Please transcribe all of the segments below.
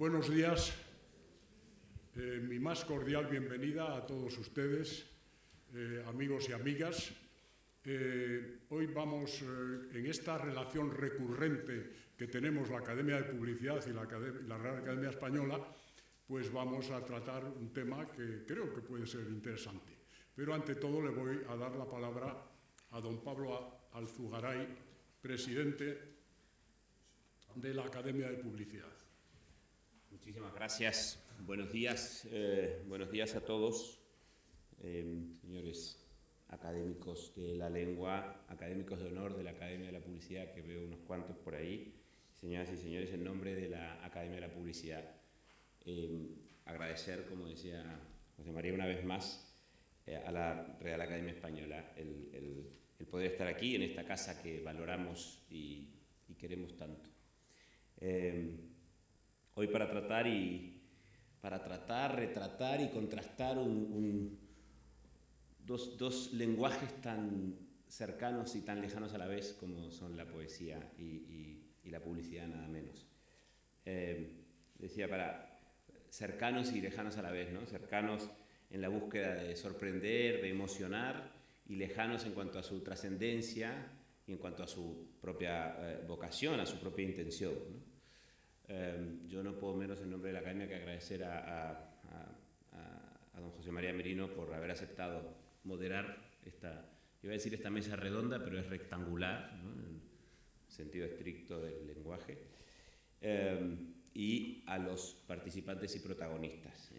Buenos días, mi más cordial bienvenida a todos ustedes, amigos y amigas. Hoy vamos, en esta relación recurrente que tenemos la Academia de Publicidad y la Real Academia Española, pues vamos a tratar un tema que creo que puede ser interesante. Pero ante todo le voy a dar la palabra a don Pablo Alzugaray, presidente de la Academia de Publicidad. Muchísimas gracias. Buenos días a todos, señores académicos de la lengua, académicos de honor de la Academia de la Publicidad, que veo unos cuantos por ahí, señoras y señores, en nombre de la Academia de la Publicidad. Agradecer, como decía José María una vez más, a la Real Academia Española el poder estar aquí, en esta casa que valoramos y queremos tanto. Hoy para tratar, retratar y contrastar dos lenguajes tan cercanos y tan lejanos a la vez como son la poesía y la publicidad, nada menos. Decía, para cercanos y lejanos a la vez, ¿no? Cercanos en la búsqueda de sorprender, de emocionar, y lejanos en cuanto a su trascendencia y en cuanto a su propia vocación, a su propia intención, ¿no? Yo no puedo menos en nombre de la Academia que agradecer a don José María Merino por haber aceptado moderar iba a decir esta mesa redonda, pero es rectangular, ¿no? En el sentido estricto del lenguaje, y a los participantes y protagonistas.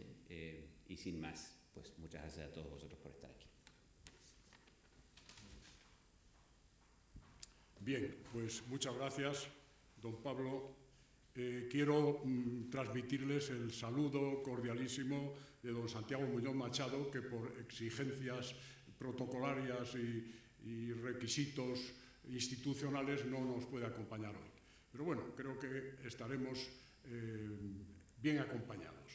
Y sin más, pues muchas gracias a todos vosotros por estar aquí. Bien, pues muchas gracias, don Pablo. Quiero transmitirles el saludo cordialísimo de don Santiago Muñoz Machado, que por exigencias protocolarias y requisitos institucionales no nos puede acompañar hoy. Pero bueno, creo que estaremos bien acompañados.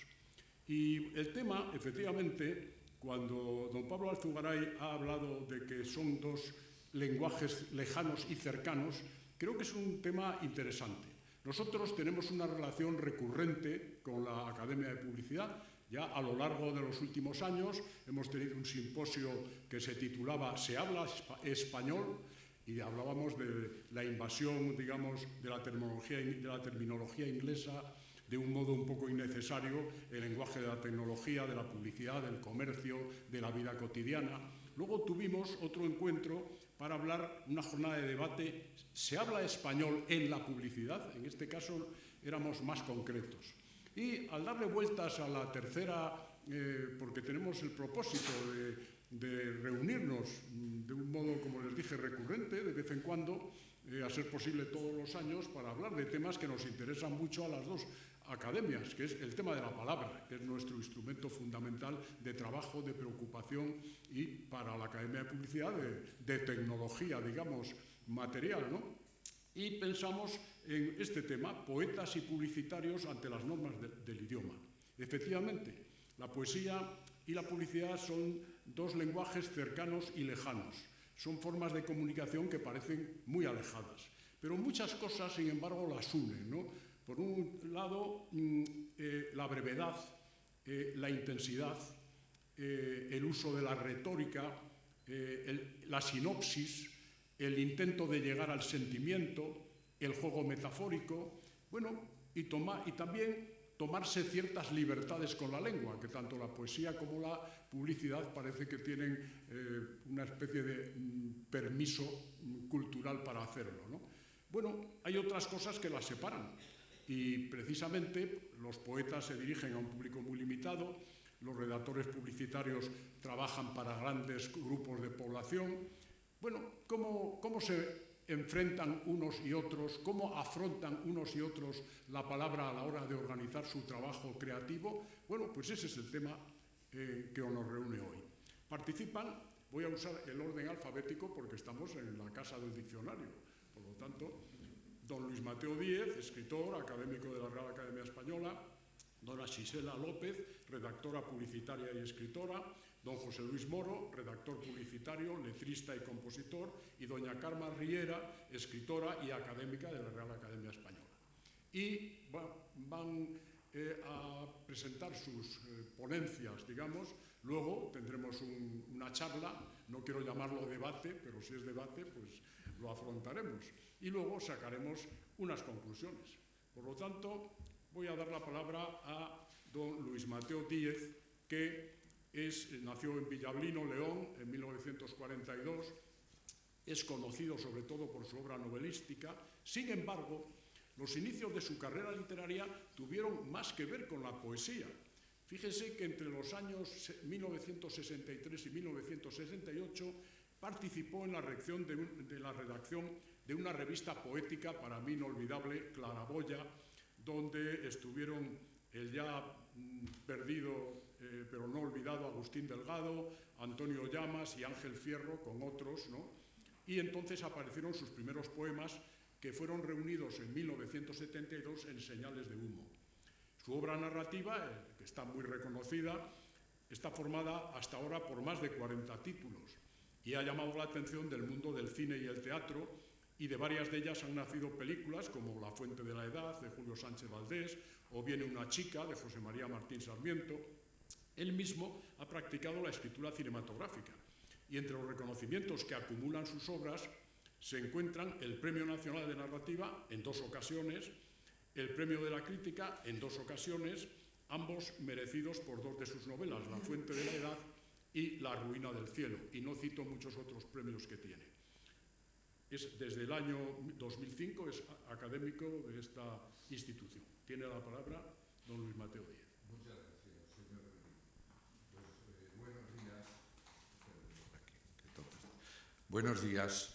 Y el tema, efectivamente, cuando don Pablo Alzugaray ha hablado de que son dos lenguajes lejanos y cercanos, creo que es un tema interesante. Nosotros tenemos una relación recurrente con la Academia de Publicidad. Ya a lo largo de los últimos años hemos tenido un simposio que se titulaba «Se habla español», y hablábamos de la invasión, digamos, de la terminología inglesa de un modo un poco innecesario, el lenguaje de la tecnología, de la publicidad, del comercio, de la vida cotidiana. Luego tuvimos otro encuentro para hablar, una jornada de debate, ¿se habla español en la publicidad? En este caso éramos más concretos. Y al darle vueltas a la tercera, porque tenemos el propósito de reunirnos de un modo, como les dije, recurrente, de vez en cuando, a ser posible todos los años, para hablar de temas que nos interesan mucho a las dos academias, que es el tema de la palabra, que es nuestro instrumento fundamental de trabajo, de preocupación, y para la Academia de Publicidad de tecnología, digamos, material, ¿no? Y pensamos en este tema, poetas y publicitarios ante las normas del idioma. Efectivamente, la poesía y la publicidad son dos lenguajes cercanos y lejanos. Son formas de comunicación que parecen muy alejadas. Pero muchas cosas, sin embargo, las unen, ¿no? Por un lado, la brevedad, la intensidad, el uso de la retórica, la sinopsis, el intento de llegar al sentimiento, el juego metafórico, bueno, y también tomarse ciertas libertades con la lengua, que tanto la poesía como la publicidad parece que tienen una especie de permiso cultural para hacerlo, ¿no? Bueno, hay otras cosas que las separan, y precisamente los poetas se dirigen a un público muy limitado, los redactores publicitarios trabajan para grandes grupos de población. Bueno, ¿cómo se enfrentan unos y otros, cómo afrontan unos y otros la palabra a la hora de organizar su trabajo creativo? Bueno, pues ese es el tema que nos reúne hoy. Participan, voy a usar el orden alfabético porque estamos en la casa del diccionario, por lo tanto, don Luis Mateo Díez, escritor, académico de la Real Academia Española, dona Xisela López, redactora publicitaria y escritora, don José Luis Moro, redactor publicitario, letrista y compositor, y doña Carmen Riera, escritora y académica de la Real Academia Española. Y van a presentar sus ponencias, digamos. Luego tendremos una charla, no quiero llamarlo debate, pero si es debate, pues lo afrontaremos. Y luego sacaremos unas conclusiones. Por lo tanto, voy a dar la palabra a don Luis Mateo Díez, que nació en Villablino, León, en 1942, es conocido sobre todo por su obra novelística. Sin embargo, los inicios de su carrera literaria tuvieron más que ver con la poesía. Fíjese que entre los años 1963 y 1968 participó en la redacción de una revista poética para mí inolvidable, Claraboya, donde estuvieron el ya perdido pero no olvidado Agustín Delgado, Antonio Llamas y Ángel Fierro, con otros, ¿no? Y entonces aparecieron sus primeros poemas, que fueron reunidos en 1972 en Señales de Humo. Su obra narrativa, que está muy reconocida, está formada hasta ahora por más de 40 títulos y ha llamado la atención del mundo del cine y el teatro, y de varias de ellas han nacido películas como La fuente de la edad, de Julio Sánchez Valdés, o Viene una chica, de José María Martín Sarmiento. Él mismo ha practicado la escritura cinematográfica, y entre los reconocimientos que acumulan sus obras se encuentran el Premio Nacional de Narrativa en 2 ocasiones, el Premio de la Crítica en 2 ocasiones, ambos merecidos por 2 de sus novelas, La fuente de la edad y La ruina del cielo, y no cito muchos otros premios que tiene. Desde el año 2005 es académico de esta institución. Tiene la palabra don Luis Mateo Díez. Muchas gracias, señor. Buenos días. Buenos días.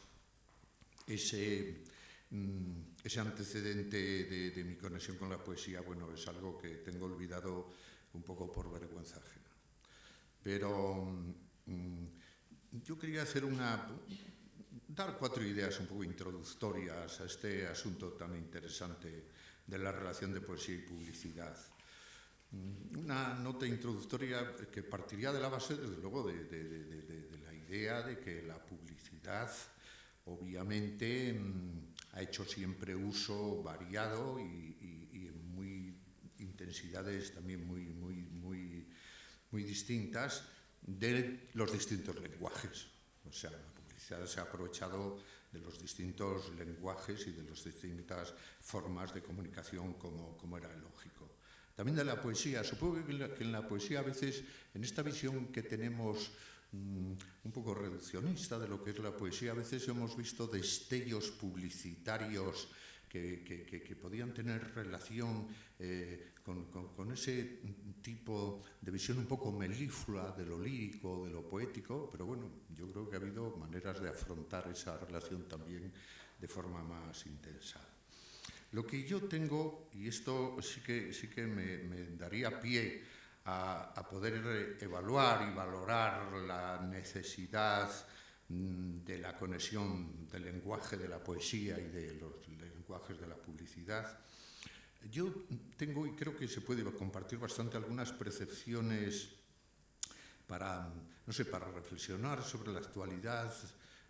Ese antecedente de mi conexión con la poesía, bueno, es algo que tengo olvidado un poco por vergüenza ajena. Pero yo quería dar 4 ideas un poco introductorias a este asunto tan interesante de la relación de poesía y publicidad. Una nota introductoria que partiría de la base, desde luego, de la idea de que la publicidad, obviamente, ha hecho siempre uso variado y en intensidades también muy distintas de los distintos lenguajes. O sea, la publicidad se ha aprovechado de los distintos lenguajes y de las distintas formas de comunicación como era lógico. También de la poesía. Supongo que en la poesía a veces, en esta visión que tenemos un poco reduccionista de lo que es la poesía, a veces hemos visto destellos publicitarios que podían tener relación con ese tipo de visión un poco melíflua de lo lírico, de lo poético, pero bueno, yo creo que ha habido maneras de afrontar esa relación también de forma más intensa. Lo que yo tengo, y esto sí que me daría pie a poder evaluar y valorar la necesidad de la conexión del lenguaje de la poesía y de los lenguajes de la publicidad. Yo tengo, y creo que se puede compartir bastante, algunas percepciones para reflexionar sobre la actualidad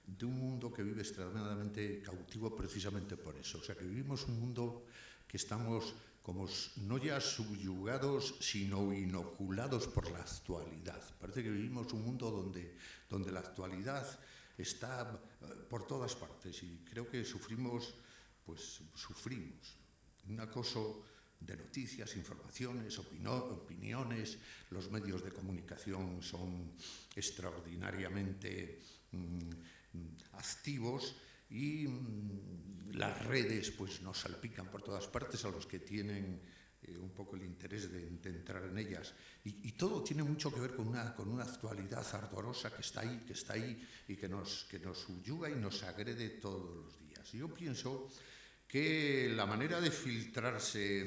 de un mundo que vive extremadamente cautivo precisamente por eso. O sea, que vivimos un mundo que estamos como no ya subyugados, sino inoculados por la actualidad. Parece que vivimos un mundo donde la actualidad está por todas partes, y creo que sufrimos un acoso de noticias, informaciones, opiniones. Los medios de comunicación son extraordinariamente activos, y las redes pues nos salpican por todas partes a los que tienen un poco el interés de entrar en ellas, y todo tiene mucho que ver con una actualidad ardorosa que está ahí y que nos subyuga y nos agrede todos los días. Yo pienso que la manera de filtrarse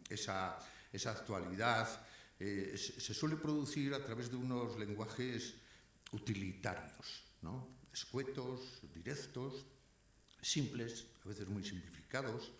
esa actualidad se suele producir a través de unos lenguajes utilitarios, ¿no? Escuetos, directos, simples, a veces muy simplificados,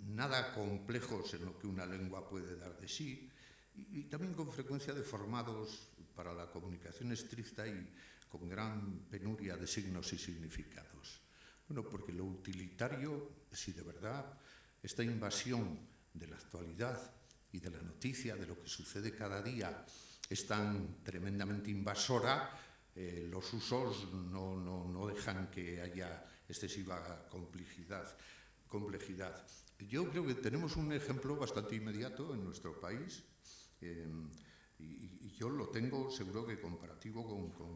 nada complejos en lo que una lengua puede dar de sí, y también con frecuencia deformados para la comunicación estricta y con gran penuria de signos y significados. Bueno, porque lo utilitario, si de verdad esta invasión de la actualidad y de la noticia, de lo que sucede cada día, es tan tremendamente invasora, los usos no dejan que haya excesiva complejidad. Yo creo que tenemos un ejemplo bastante inmediato en nuestro país, y yo lo tengo seguro que comparativo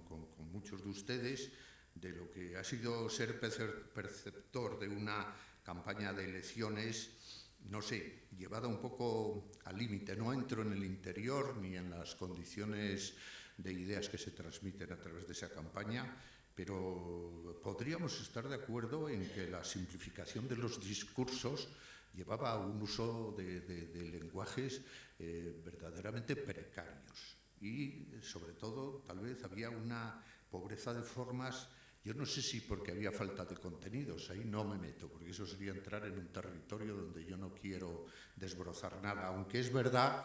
con muchos de ustedes, de lo que ha sido ser perceptor de una campaña de elecciones, no sé, llevada un poco al límite. No entro en el interior ni en las condiciones de ideas que se transmiten a través de esa campaña, pero podríamos estar de acuerdo en que la simplificación de los discursos llevaba a un uso de lenguajes verdaderamente precarios y, sobre todo, tal vez había una pobreza de formas. Yo no sé si porque había falta de contenidos, ahí no me meto, porque eso sería entrar en un territorio donde yo no quiero desbrozar nada, aunque es verdad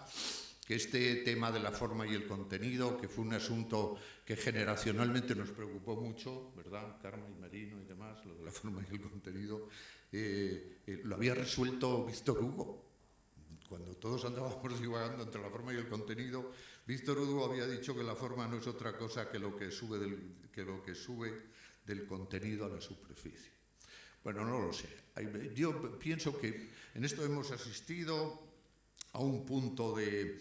que este tema de la forma y el contenido, que fue un asunto que generacionalmente nos preocupó mucho, ¿verdad? Carmen y Merino y demás, lo de la forma y el contenido, lo había resuelto Víctor Hugo. Cuando todos andábamos divagando entre la forma y el contenido, Víctor Hugo había dicho que la forma no es otra cosa que lo que sube del contenido a la superficie. Bueno, no lo sé. Yo pienso que en esto hemos asistido a un punto de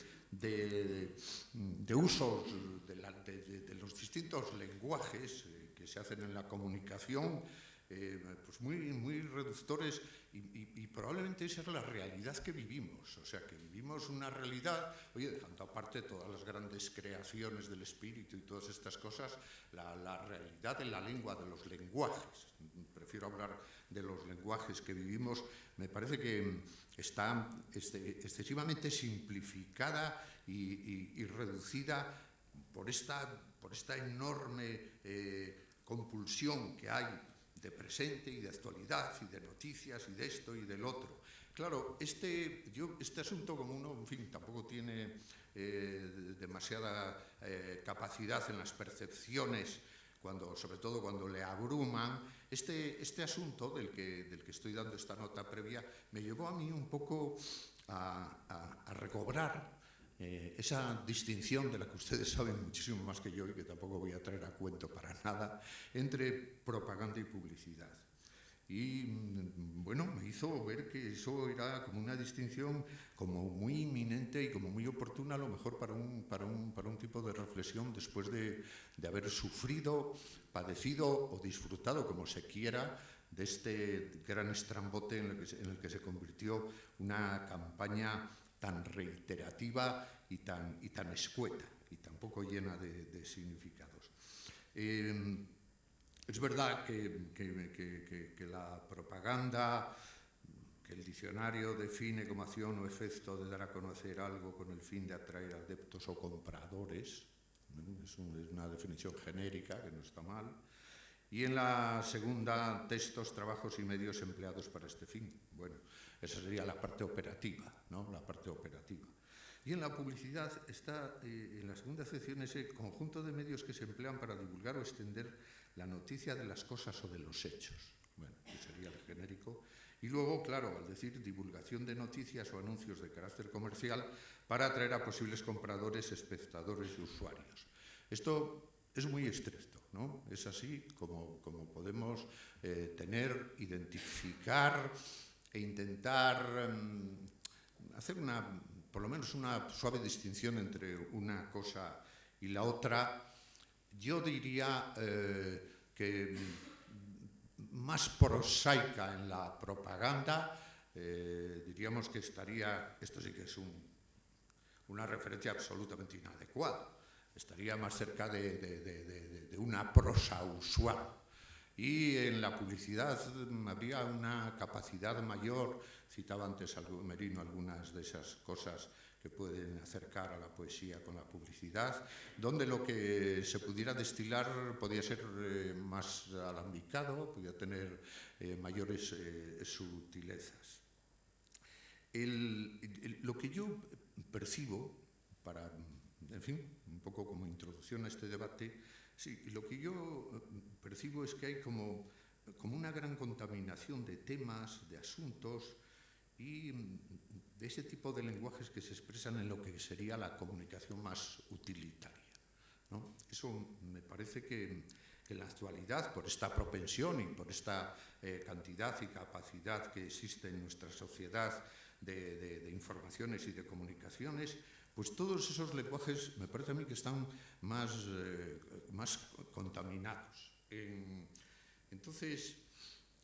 usos de los distintos lenguajes que se hacen en la comunicación, pues muy reductores, y probablemente esa es la realidad que vivimos. O sea, que vivimos una realidad, oye, dejando aparte todas las grandes creaciones del espíritu y todas estas cosas, la realidad de la lengua, de los lenguajes. Prefiero hablar de los lenguajes que vivimos. Me parece que está excesivamente simplificada y reducida por esta enorme compulsión que hay de presente y de actualidad y de noticias y de esto y del otro. Claro, este asunto, como uno, en fin, tampoco tiene demasiada capacidad en las percepciones, sobre todo cuando le abruman, este asunto del que estoy dando esta nota previa me llevó a mí un poco a recobrar esa distinción de la que ustedes saben muchísimo más que yo y que tampoco voy a traer a cuento para nada, entre propaganda y publicidad. Y bueno, me hizo ver que eso era como una distinción como muy inminente y como muy oportuna, a lo mejor para un tipo de reflexión después de haber sufrido, padecido o disfrutado, como se quiera, de este gran estrambote en el que se convirtió una campaña tan reiterativa y tan escueta y tan poco llena de significados. Es verdad que la propaganda, que el diccionario define como acción o efecto de dar a conocer algo con el fin de atraer adeptos o compradores, es una definición genérica que no está mal, y en la segunda, textos, trabajos y medios empleados para este fin. Bueno, esa sería la parte operativa, ¿no? La parte operativa. Y en la publicidad está, en la segunda sección, ese conjunto de medios que se emplean para divulgar o extender la noticia de las cosas o de los hechos. Bueno, que sería el genérico. Y luego, claro, al decir divulgación de noticias o anuncios de carácter comercial para atraer a posibles compradores, espectadores y usuarios. Esto es muy estricto, ¿no? Es así como podemos identificar e intentar hacer por lo menos una suave distinción entre una cosa y la otra. Yo diría que más prosaica en la propaganda, diríamos que estaría, esto sí que es una referencia absolutamente inadecuada, estaría más cerca de una prosa usual. Y en la publicidad habría una capacidad mayor, citaba antes Merino algunas de esas cosas que pueden acercar a la poesía con la publicidad, donde lo que se pudiera destilar podía ser más alambicado, podía tener mayores sutilezas. Lo que yo percibo, en fin, un poco como introducción a este debate, sí, lo que yo percibo es que hay como una gran contaminación de temas, de asuntos, y de ese tipo de lenguajes que se expresan en lo que sería la comunicación más utilitaria, ¿no? Eso me parece que en la actualidad, por esta propensión y por esta cantidad y capacidad que existe en nuestra sociedad de informaciones y de comunicaciones, pues todos esos lenguajes me parece a mí que están más contaminados. Entonces,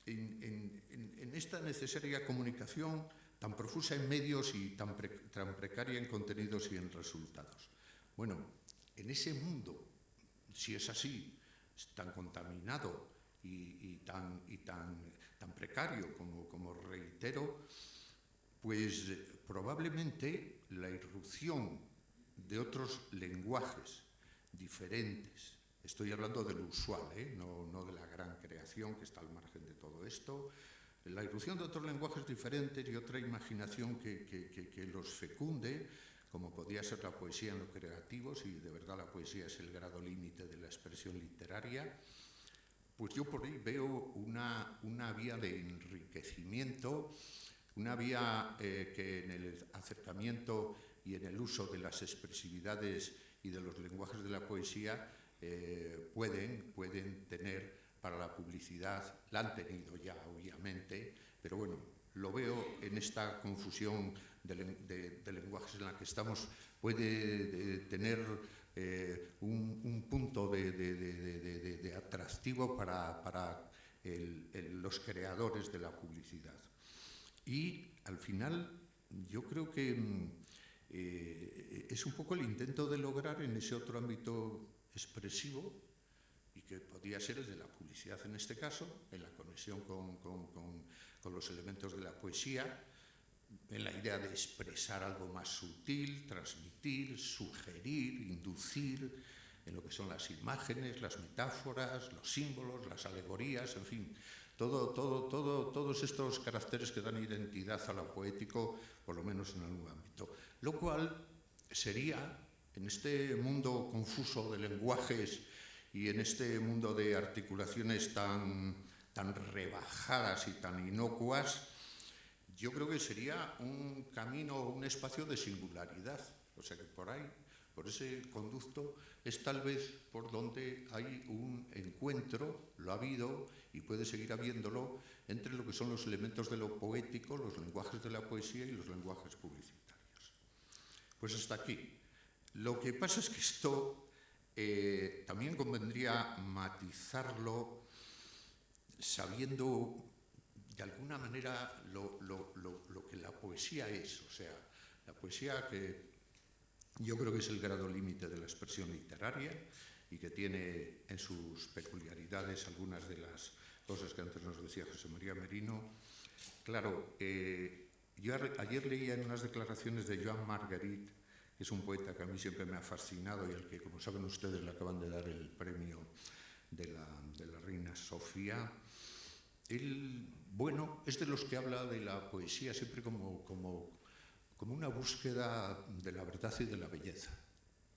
en esta necesaria comunicación tan profusa en medios y tan precaria en contenidos y en resultados. Bueno, en ese mundo, si es así, tan contaminado y tan precario como reitero, pues probablemente la irrupción de otros lenguajes diferentes, estoy hablando del usual, no de la gran creación que está al margen de todo esto, la irrupción de otros lenguajes diferentes y otra imaginación que los fecunde, como podía ser la poesía en lo creativo, si de verdad la poesía es el grado límite de la expresión literaria, pues yo por ahí veo una vía de enriquecimiento, una vía que en el acercamiento y en el uso de las expresividades y de los lenguajes de la poesía pueden tener para la publicidad, la han tenido ya obviamente, pero bueno, lo veo en esta confusión de lenguajes en la que estamos, puede tener un punto de atractivo para los creadores de la publicidad. Y al final yo creo que es un poco el intento de lograr en ese otro ámbito expresivo, y que podría ser el de la publicidad en este caso, en la conexión con los elementos de la poesía, en la idea de expresar algo más sutil, transmitir, sugerir, inducir, en lo que son las imágenes, las metáforas, los símbolos, las alegorías, en fin, todos estos caracteres que dan identidad a lo poético, por lo menos en algún ámbito. Lo cual sería, en este mundo confuso de lenguajes y en este mundo de articulaciones tan rebajadas y tan inocuas, yo creo que sería un camino, un espacio de singularidad. O sea que por ahí, por ese conducto, es tal vez por donde hay un encuentro, lo ha habido y puede seguir habiéndolo, entre lo que son los elementos de lo poético, los lenguajes de la poesía y los lenguajes publicitarios. Pues hasta aquí. Lo que pasa es que esto también convendría matizarlo sabiendo de alguna manera lo que la poesía es, o sea, la poesía que yo creo que es el grado límite de la expresión literaria y que tiene en sus peculiaridades algunas de las cosas que antes nos decía José María Merino. Claro, yo ayer leía en unas declaraciones de Joan Margarit, que es un poeta que a mí siempre me ha fascinado y al que, como saben ustedes, le acaban de dar el premio de la reina Sofía. Él, bueno, es de los que habla de la poesía siempre como una búsqueda de la verdad y de la belleza.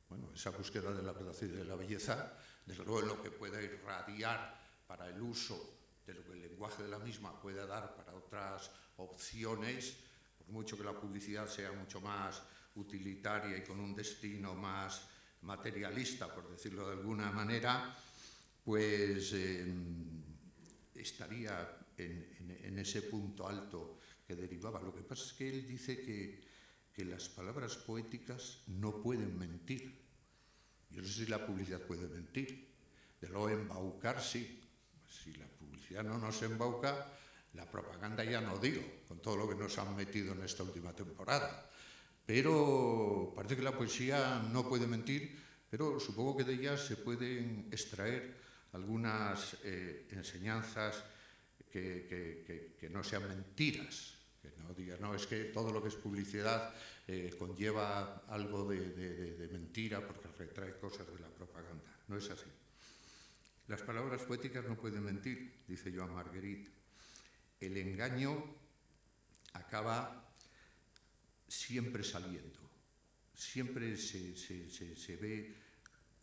Bueno, esa búsqueda de la verdad y de la belleza, desde luego lo que pueda irradiar para el uso de lo que el lenguaje de la misma puede dar para otras opciones, por mucho que la publicidad sea mucho más utilitaria y con un destino más materialista, por decirlo de alguna manera, pues estaría en ese punto alto que derivaba. Lo que pasa es que él dice que las palabras poéticas no pueden mentir. Yo no sé si la publicidad puede mentir. De luego embaucar, sí. Si la publicidad no nos embauca, la propaganda ya no digo, con todo lo que nos han metido en esta última temporada. Pero parece que la poesía no puede mentir, pero supongo que de ella se pueden extraer algunas enseñanzas que no sean mentiras, que no digan, no, es que todo lo que es publicidad conlleva algo de mentira porque retrae cosas de la propaganda. No es así. Las palabras poéticas no pueden mentir, dice Joan Margarit. El engaño acaba siempre saliendo, siempre se ve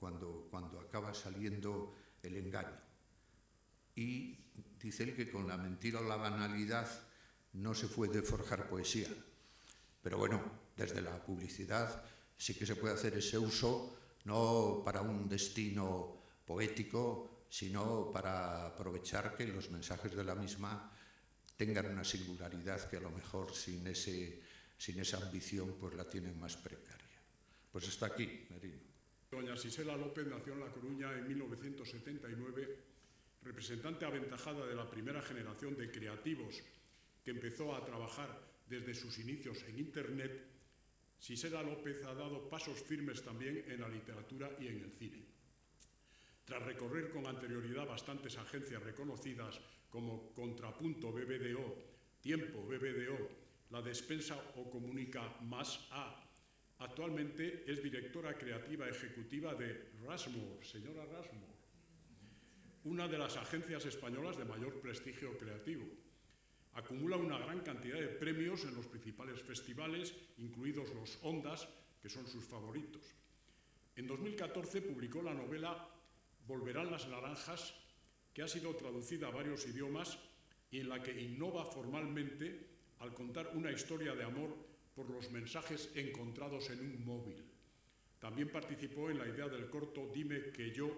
cuando acaba saliendo el engaño. Y dice él que con la mentira o la banalidad no se puede forjar poesía. Pero bueno, desde la publicidad sí que se puede hacer ese uso, no para un destino poético, sino para aprovechar que los mensajes de la misma tengan una singularidad que a lo mejor sin esa ambición pues la tienen más precaria. Pues está aquí, Merino. Doña Sisela López nació en La Coruña en 1979, representante aventajada de la primera generación de creativos que empezó a trabajar desde sus inicios en Internet. Sisela López ha dado pasos firmes también en la literatura y en el cine. Tras recorrer con anterioridad bastantes agencias reconocidas como Contrapunto BBDO, Tiempo BBDO, La Despensa o Comunica Más A, actualmente es directora creativa ejecutiva de Rushmore, señora Rushmore, una de las agencias españolas de mayor prestigio creativo. Acumula una gran cantidad de premios en los principales festivales, incluidos los Ondas, que son sus favoritos. En 2014 publicó la novela Volverán las naranjas, que ha sido traducida a varios idiomas y en la que innova formalmente al contar una historia de amor por los mensajes encontrados en un móvil. También participó en la idea del corto Dime que yo,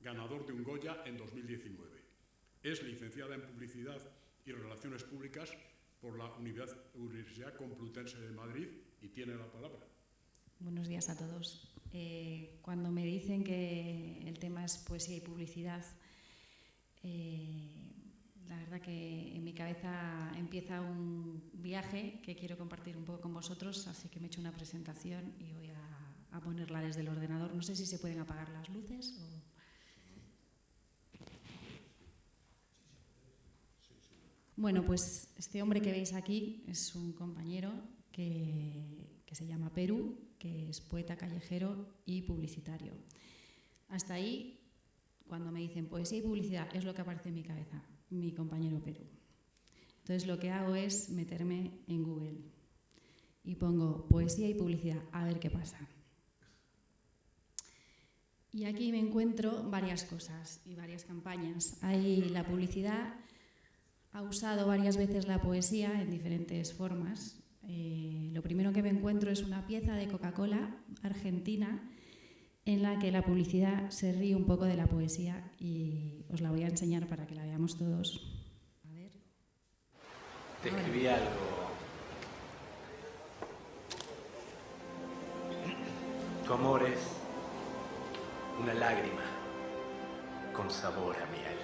ganador de un Goya en 2019. Es licenciada en Publicidad y Relaciones Públicas por la Universidad Complutense de Madrid y tiene la palabra. Buenos días a todos. Cuando me dicen que el tema es poesía y publicidad, la verdad que en mi cabeza empieza un viaje que quiero compartir un poco con vosotros, así que me he hecho una presentación y voy a ponerla desde el ordenador. No sé si se pueden apagar las luces o... Bueno, pues este hombre que veis aquí es un compañero que se llama Perú, que es poeta callejero y publicitario. Hasta ahí, cuando me dicen poesía y publicidad, es lo que aparece en mi cabeza, mi compañero Perú. Entonces lo que hago es meterme en Google y pongo poesía y publicidad, a ver qué pasa. Y aquí me encuentro varias cosas y varias campañas. Hay la publicidad, ha usado varias veces la poesía en diferentes formas. Lo primero que me encuentro es una pieza de Coca-Cola argentina en la que la publicidad se ríe un poco de la poesía y os la voy a enseñar para que la veamos todos. A ver. Te escribí algo. Tu amor es una lágrima con sabor a miel.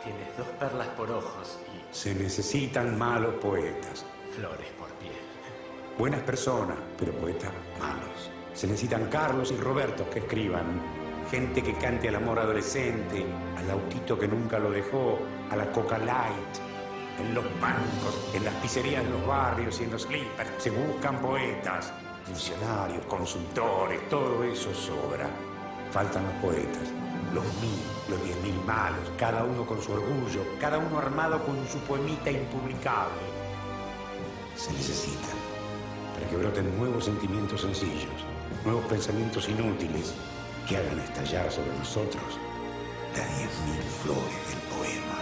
Tienes 2 perlas por ojos y... Se necesitan malos poetas. Flores por piel. Buenas personas, pero poetas malos. Se necesitan Carlos y Roberto que escriban. Gente que cante al amor adolescente, al autito que nunca lo dejó, a la Coca Light. En los bancos, en las pizzerías de los barrios y en los slippers se buscan poetas. Funcionarios, consultores, todo eso sobra. Faltan los poetas. Los 1000, los 10.000 malos, cada uno con su orgullo, cada uno armado con su poemita impublicable. Se necesitan para que broten nuevos sentimientos sencillos, nuevos pensamientos inútiles que hagan estallar sobre nosotros las 10.000 flores del poema.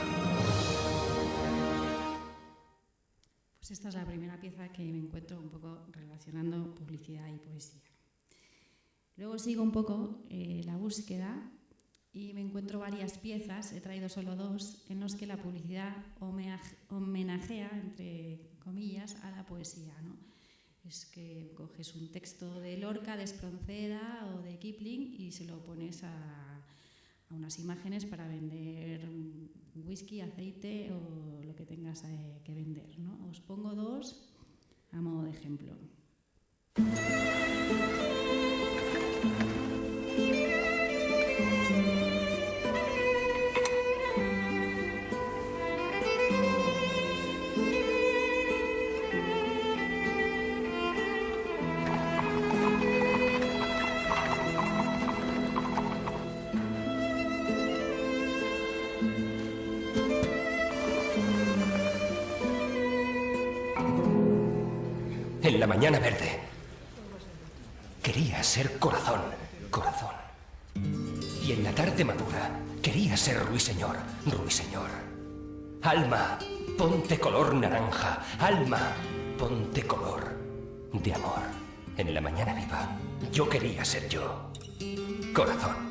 Pues esta es la primera pieza que me encuentro un poco relacionando publicidad y poesía. Luego sigo un poco la búsqueda y me encuentro varias piezas, he traído solo 2, en los que la publicidad homenajea, entre comillas, a la poesía, ¿no? Es que coges un texto de Lorca, de Espronceda o de Kipling y se lo pones a unas imágenes para vender whisky, aceite o lo que tengas que vender, ¿no? Os pongo 2 a modo de ejemplo. En la mañana verde quería ser corazón, corazón. Y en la tarde madura quería ser ruiseñor, ruiseñor. Alma, ponte color naranja. Alma, ponte color de amor. En la mañana viva, yo quería ser yo. Corazón.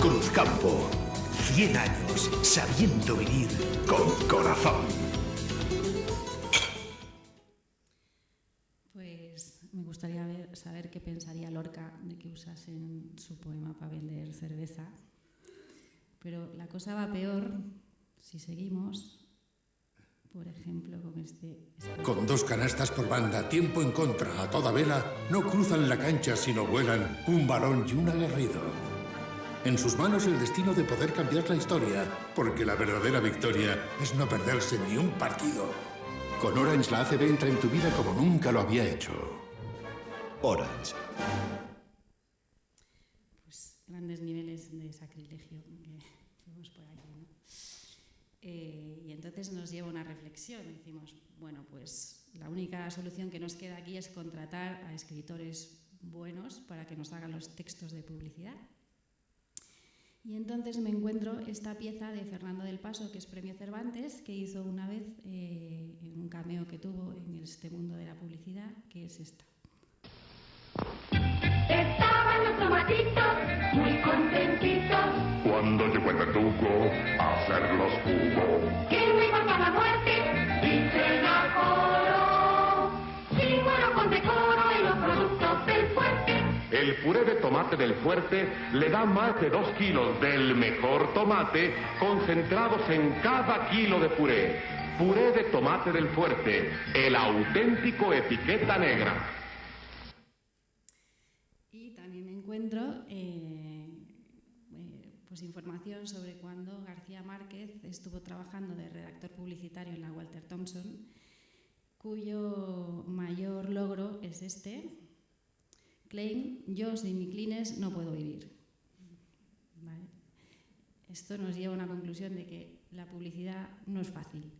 Cruzcampo, 100 años sabiendo vivir con corazón. Pues me gustaría saber qué pensaría Lorca de que usasen su poema para vender cerveza. Pero la cosa va peor si seguimos, por ejemplo, con este... Con 2 canastas por banda, tiempo en contra, a toda vela, no cruzan la cancha sino vuelan un varón y un aguerrido. En sus manos el destino de poder cambiar la historia, porque la verdadera victoria es no perderse ni un partido. Con Orange la ACB entra en tu vida como nunca lo había hecho. Orange. Pues grandes niveles de sacrilegio que vemos por aquí, ¿no? Y entonces nos lleva a una reflexión. Decimos, bueno, pues la única solución que nos queda aquí es contratar a escritores buenos para que nos hagan los textos de publicidad. Y entonces me encuentro esta pieza de Fernando del Paso, que es Premio Cervantes, que hizo una vez en un cameo que tuvo en este mundo de la publicidad, que es esta. Estaban los tomatitos muy contentitos cuando llegó el verdugo a hacerlos jugo. que no iban a la muerte y se la coró. Sin moro con decoro en los productos del fuerte. El puré de tomate del Fuerte le da más de 2 kilos del mejor tomate concentrados en cada kilo de puré. Puré de tomate del Fuerte, el auténtico etiqueta negra. Y también encuentro pues información sobre cuando García Márquez estuvo trabajando de redactor publicitario en la Walter Thompson, cuyo mayor logro es este. Claim, yo sin mi Kleenex no puedo vivir. ¿Vale? Esto nos lleva a una conclusión de que la publicidad no es fácil.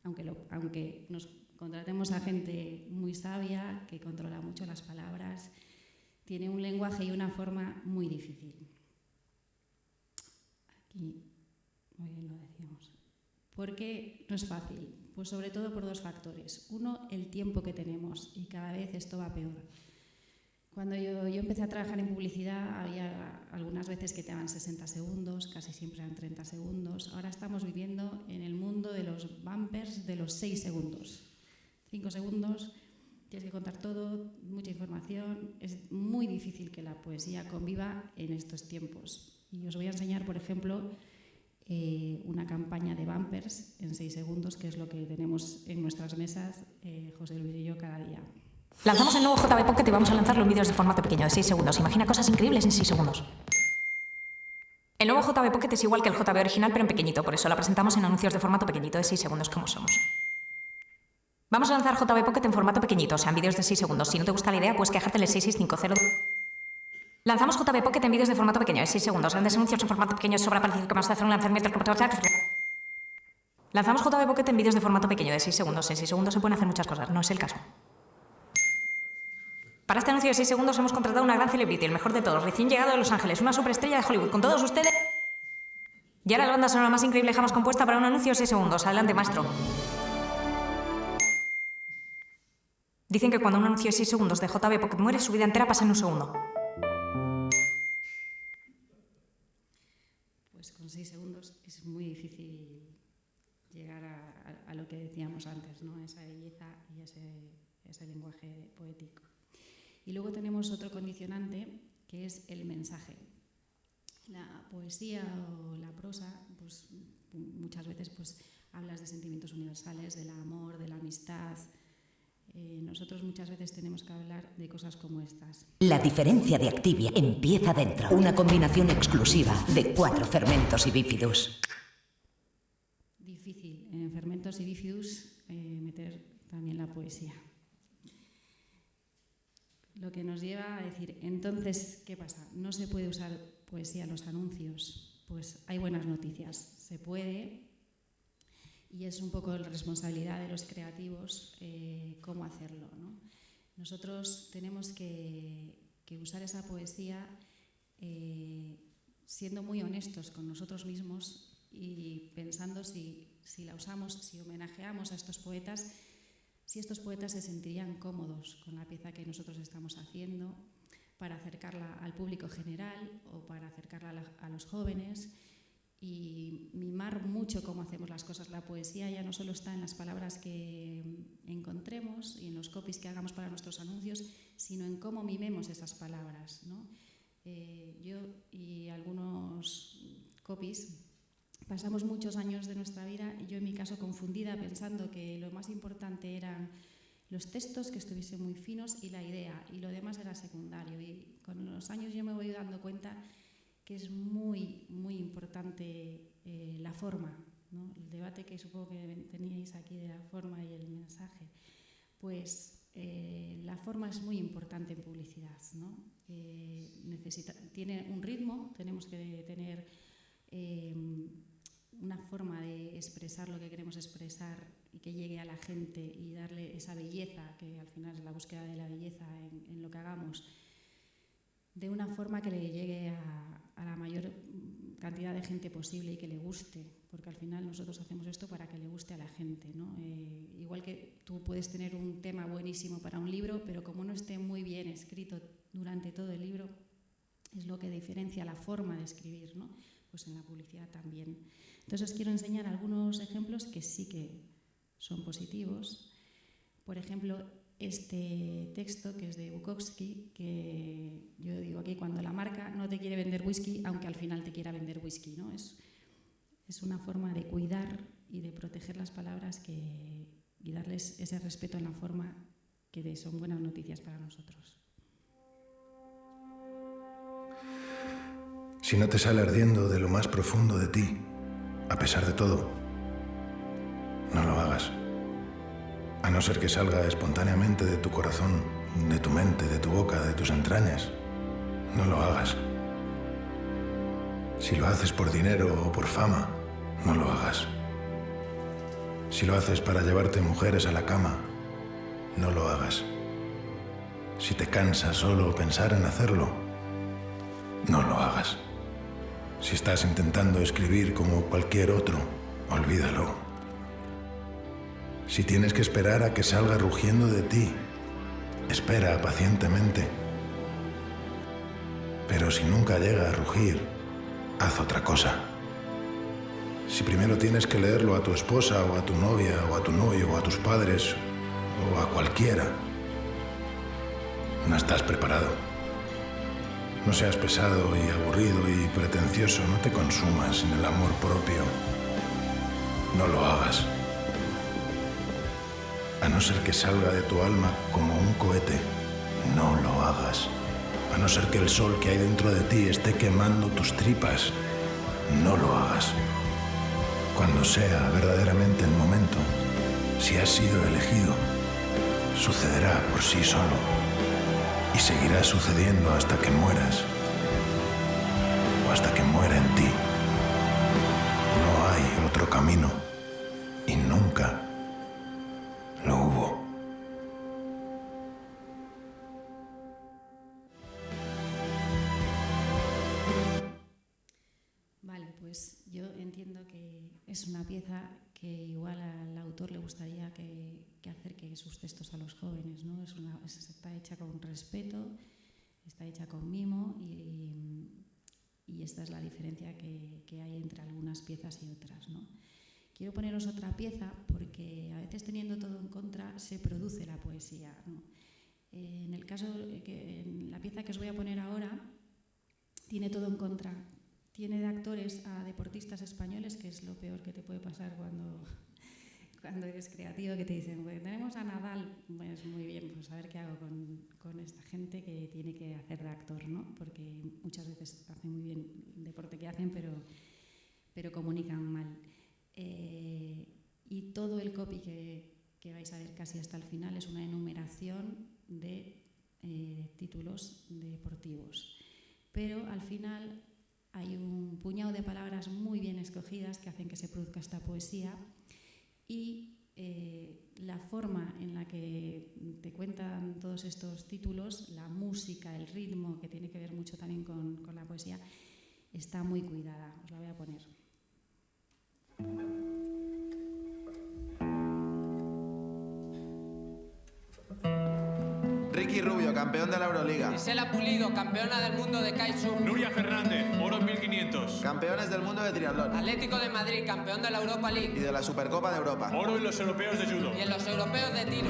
Aunque nos contratemos a gente muy sabia, que controla mucho las palabras, tiene un lenguaje y una forma muy difícil. Aquí, muy bien lo decíamos. ¿Por qué no es fácil? Pues sobre todo por 2 factores. Uno, el tiempo que tenemos, y cada vez esto va peor. Cuando yo empecé a trabajar en publicidad, había algunas veces que te daban 60 segundos, casi siempre eran 30 segundos. Ahora estamos viviendo en el mundo de los bumpers de los 6 segundos. 5 segundos, tienes que contar todo, mucha información. Es muy difícil que la poesía conviva en estos tiempos. Y os voy a enseñar, por ejemplo, una campaña de bumpers en 6 segundos, que es lo que tenemos en nuestras mesas, José Luis y yo, cada día. Lanzamos el nuevo JB Pocket y vamos a lanzarlo en vídeos de formato pequeño de 6 segundos. Imagina cosas increíbles en 6 segundos. El nuevo JB Pocket es igual que el JB original, pero en pequeñito. Por eso la presentamos en anuncios de formato pequeñito de 6 segundos, como somos. Vamos a lanzar JB Pocket en formato pequeñito, o sea, en vídeos de 6 segundos. Si no te gusta la idea, puedes quejarte en el 6650. Lanzamos JB Pocket en vídeos de formato pequeño de 6 segundos. Grandes anuncios en formato pequeño sobra parecido que vamos a hacer un lanzamiento. Lanzamos JB Pocket en vídeos de formato pequeño de 6 segundos. En 6 segundos se pueden hacer muchas cosas, no es el caso. Para este anuncio de 6 segundos hemos contratado una gran celebrity, el mejor de todos, recién llegado de Los Ángeles, una superestrella de Hollywood. Con todos ustedes... Y ahora la banda sonora más increíble jamás compuesta para un anuncio de 6 segundos. Adelante, maestro. Dicen que cuando un anuncio de 6 segundos de JB Pocket muere, su vida entera pasa en un segundo. Pues con 6 segundos es muy difícil llegar a lo que decíamos antes, ¿no? Esa belleza y ese lenguaje poético. Y luego tenemos otro condicionante, que es el mensaje. La poesía o la prosa, pues muchas veces pues hablas de sentimientos universales, del amor, de la amistad, Nosotros muchas veces tenemos que hablar de cosas como estas. La diferencia de Activia empieza dentro. Una combinación exclusiva de 4 fermentos y bifidus. Difícil en fermentos y bifidus meter también la poesía. Lo que nos lleva a decir, entonces, ¿qué pasa? ¿No se puede usar poesía en los anuncios? Pues hay buenas noticias. Se puede, y es un poco la responsabilidad de los creativos cómo hacerlo, ¿no? Nosotros tenemos que usar esa poesía siendo muy honestos con nosotros mismos y pensando si la usamos, si homenajeamos a estos poetas, si estos poetas se sentirían cómodos con la pieza que nosotros estamos haciendo para acercarla al público general o para acercarla a los jóvenes y mimar mucho cómo hacemos las cosas. La poesía ya no solo está en las palabras que encontremos y en los copies que hagamos para nuestros anuncios, sino en cómo mimemos esas palabras, ¿no? Yo y algunos copies pasamos muchos años de nuestra vida, y yo en mi caso confundida, pensando que lo más importante eran los textos, que estuviesen muy finos, y la idea, y lo demás era secundario. Y con los años yo me voy dando cuenta que es muy, muy importante la forma, ¿no? El debate que supongo que teníais aquí de la forma y el mensaje, pues la forma es muy importante en publicidad, ¿no? Tiene un ritmo, tenemos que tener una forma de expresar lo que queremos expresar y que llegue a la gente y darle esa belleza, que al final es la búsqueda de la belleza en lo que hagamos, de una forma que le llegue a la mayor cantidad de gente posible y que le guste, porque al final nosotros hacemos esto para que le guste a la gente, ¿no? Igual que tú puedes tener un tema buenísimo para un libro, pero como no esté muy bien escrito durante todo el libro, es lo que diferencia la forma de escribir, ¿no? Pues en la publicidad también. Entonces os quiero enseñar algunos ejemplos que sí que son positivos. Por ejemplo, este texto que es de Bukowski, que yo digo aquí, cuando la marca no te quiere vender whisky, aunque al final te quiera vender whisky, ¿no? Es una forma de cuidar y de proteger las palabras y darles ese respeto en la forma, que son buenas noticias para nosotros. Si no te sale ardiendo de lo más profundo de ti, a pesar de todo, no lo hagas. A no ser que salga espontáneamente de tu corazón, de tu mente, de tu boca, de tus entrañas, no lo hagas. Si lo haces por dinero o por fama, no lo hagas. Si lo haces para llevarte mujeres a la cama, no lo hagas. Si te cansa solo pensar en hacerlo, no lo hagas. Si estás intentando escribir como cualquier otro, olvídalo. Si tienes que esperar a que salga rugiendo de ti, espera pacientemente. Pero si nunca llega a rugir, haz otra cosa. Si primero tienes que leerlo a tu esposa o a tu novia o a tu novio o a tus padres o a cualquiera, no estás preparado. No seas pesado y aburrido y pretencioso, no te consumas en el amor propio. No lo hagas. A no ser que salga de tu alma como un cohete, no lo hagas. A no ser que el sol que hay dentro de ti esté quemando tus tripas, no lo hagas. Cuando sea verdaderamente el momento, si has sido elegido, sucederá por sí solo. Y seguirá sucediendo hasta que mueras, o hasta que muera en ti. No hay otro camino, y nunca lo hubo. Vale, pues yo entiendo que es una pieza que igual al autor le gustaría que acerque sus textos a los jóvenes, ¿no? Está hecha con respeto, está hecha con mimo y esta es la diferencia que hay entre algunas piezas y otras, ¿no? Quiero poneros otra pieza porque a veces teniendo todo en contra se produce la poesía, ¿no? En el caso, en la pieza que os voy a poner ahora, tiene todo en contra. Tiene de actores a deportistas españoles, que es lo peor que te puede pasar cuando eres creativo, que te dicen, pues tenemos a Nadal, pues muy bien, pues a ver qué hago con esta gente que tiene que hacer de actor, ¿no? Porque muchas veces hacen muy bien el deporte que hacen, pero comunican mal. Y todo el copy que vais a ver casi hasta el final es una enumeración de títulos deportivos. Pero al final hay un puñado de palabras muy bien escogidas que hacen que se produzca esta poesía, y la forma en la que te cuentan todos estos títulos, la música, el ritmo, que tiene que ver mucho también con la poesía, está muy cuidada. Os la voy a poner. Ricky Rubio, campeón de la Euroliga. Gisela Pulido, campeona del mundo de kitesurf. Nuria Fernández, oro en 1500. Campeones del mundo de triatlón. Atlético de Madrid, campeón de la Europa League. Y de la Supercopa de Europa. Oro en los europeos de judo. Y en los europeos de tiro.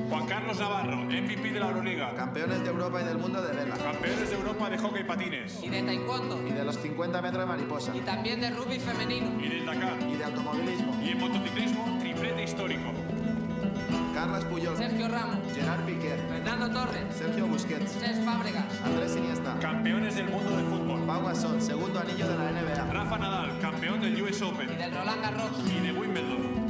Juan Carlos Navarro, MVP de la Euroliga. Campeones de Europa y del mundo de vela. Campeones de Europa de hockey patines. Y de taekwondo. Y de los 50 metros de mariposa. Y también de rugby femenino. Y del Dakar. Y de automovilismo. Y en motociclismo, triplete histórico. Carles Puyol. Sergio Ramos. Gerard Piqué. Fernando Torres. Sergio Busquets. Cesc Fábregas. Andrés Iniesta. Campeones del mundo del fútbol. Pau Gasol, segundo anillo de la NBA. Rafa Nadal, campeón del US Open. Y del Roland Garros. Y de Wimbledon.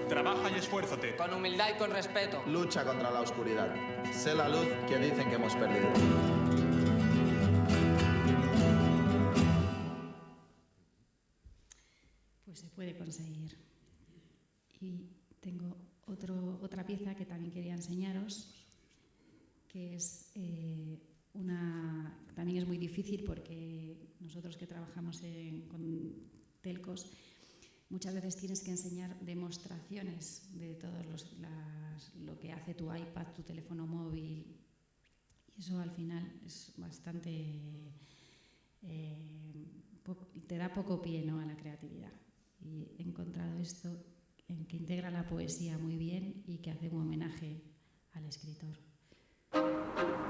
Trabaja y esfuérzate. Con humildad y con respeto. Lucha contra la oscuridad. Sé la luz que dicen que hemos perdido. Pues se puede conseguir. Y tengo otra pieza que también quería enseñaros, que es también es muy difícil, porque nosotros que trabajamos con telcos, muchas veces tienes que enseñar demostraciones de todo lo que hace tu iPad, tu teléfono móvil, y eso al final es bastante... te da poco pie, ¿no?, a la creatividad. Y he encontrado esto en que integra la poesía muy bien y que hace un homenaje al escritor.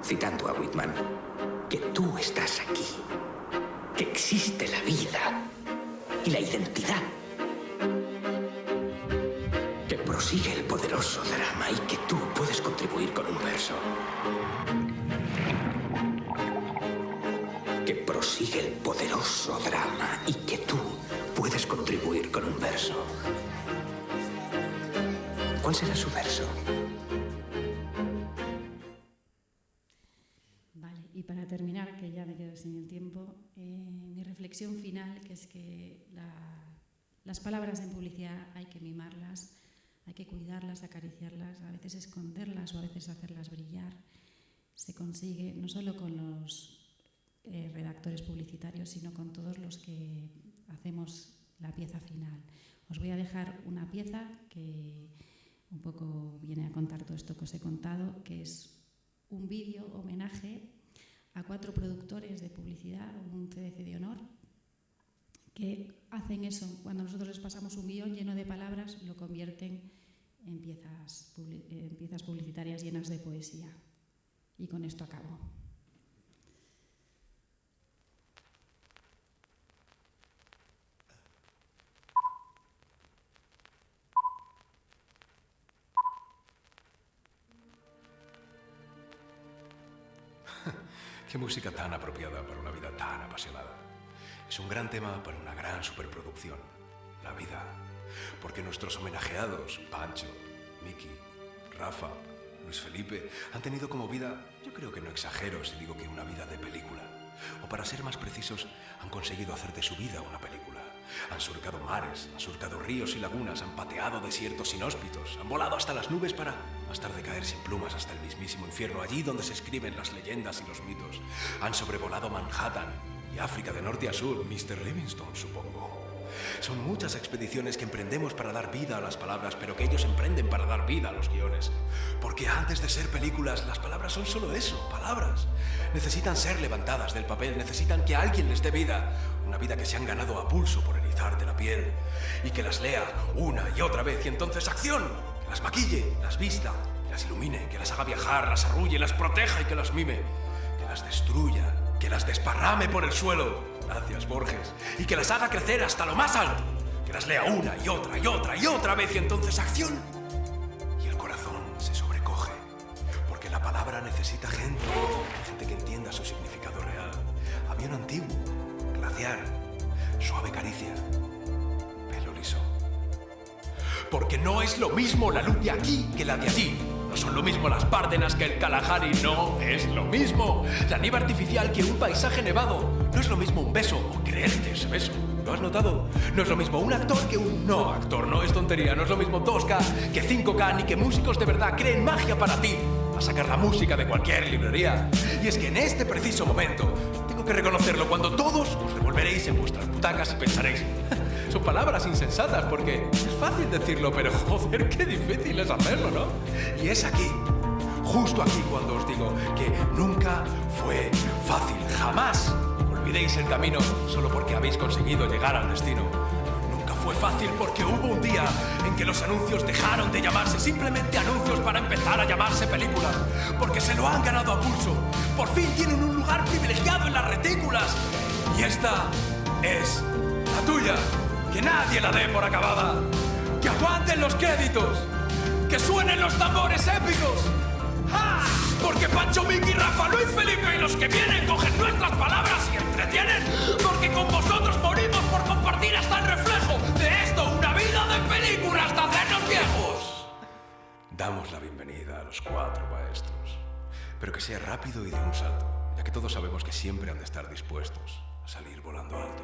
Citando a Whitman, que tú estás aquí, que existe la vida y la identidad, que prosigue el poderoso drama y que tú puedes contribuir con un verso. Que prosigue el poderoso drama y que tú puedes contribuir con un verso. ¿Cuál será su verso? Vale, y para terminar, que ya me quedo sin el tiempo, mi reflexión final, que es que las palabras en publicidad hay que mimarlas, hay que cuidarlas, acariciarlas, a veces esconderlas o a veces hacerlas brillar. Se consigue no solo con los redactores publicitarios, sino con todos los que hacemos la pieza final. Os voy a dejar una pieza que un poco viene a contar todo esto que os he contado, que es un vídeo homenaje a 4 productores de publicidad, un CDC de honor, que hacen eso. Cuando nosotros les pasamos un guión lleno de palabras, lo convierten en piezas publicitarias llenas de poesía. Y con esto acabo. Qué música tan apropiada para una vida tan apasionada. Es un gran tema para una gran superproducción, la vida. Porque nuestros homenajeados, Pancho, Miki, Rafa, Luis Felipe, han tenido como vida, yo creo que no exagero si digo que una vida de película. O para ser más precisos, han conseguido hacer de su vida una película. Han surcado mares, han surcado ríos y lagunas, han pateado desiertos inhóspitos, han volado hasta las nubes para más tarde caer sin plumas hasta el mismísimo infierno, allí donde se escriben las leyendas y los mitos. Han sobrevolado Manhattan y África de norte a sur, Mr. Livingstone, supongo. Son muchas expediciones que emprendemos para dar vida a las palabras, pero que ellos emprenden para dar vida a los guiones. Porque antes de ser películas, las palabras son solo eso, palabras. Necesitan ser levantadas del papel, necesitan que alguien les dé vida. Una vida que se han ganado a pulso por el izar de la piel. Y que las lea una y otra vez, y entonces ¡acción! Que las maquille, las vista, que las ilumine, que las haga viajar, las arrulle, las proteja y que las mime. Que las destruya, que las desparrame por el suelo. Gracias, Borges. Y que las haga crecer hasta lo más alto. Que las lea una y otra y otra y otra vez y entonces acción. Y el corazón se sobrecoge, porque la palabra necesita gente que entienda su significado real. Avión antiguo, glaciar, suave caricia, pelo liso. Porque no es lo mismo la luz de aquí que la de allí. No son lo mismo las Bárdenas que el Kalahari, no es lo mismo. La nieve artificial que un paisaje nevado. No es lo mismo un beso o creerte ese beso. ¿Lo has notado? No es lo mismo un actor que un no actor. No es tontería, no es lo mismo 2K que 5K, ni que músicos de verdad creen magia para ti. A sacar la música de cualquier librería. Y es que en este preciso momento, tengo que reconocerlo, cuando todos os revolveréis en vuestras butacas y pensaréis, son palabras insensatas, porque es fácil decirlo, pero joder, qué difícil es hacerlo, ¿no? Y es aquí, justo aquí, cuando os digo que nunca fue fácil. Jamás olvidéis el camino solo porque habéis conseguido llegar al destino. Nunca fue fácil porque hubo un día en que los anuncios dejaron de llamarse simplemente anuncios para empezar a llamarse películas. Porque se lo han ganado a pulso. Por fin tienen un lugar privilegiado en las retículas. Y esta es la tuya. Que nadie la dé por acabada. Que aguanten los créditos. Que suenen los tambores épicos. ¡Ja! Porque Pancho, Vicky, Rafa, Luis, Felipe y los que vienen cogen nuestras palabras y entretienen. Porque con vosotros morimos por compartir hasta el reflejo de esto, una vida de película hasta hacernos viejos. Damos la bienvenida a los 4 maestros. Pero que sea rápido y de un salto, ya que todos sabemos que siempre han de estar dispuestos a salir volando alto.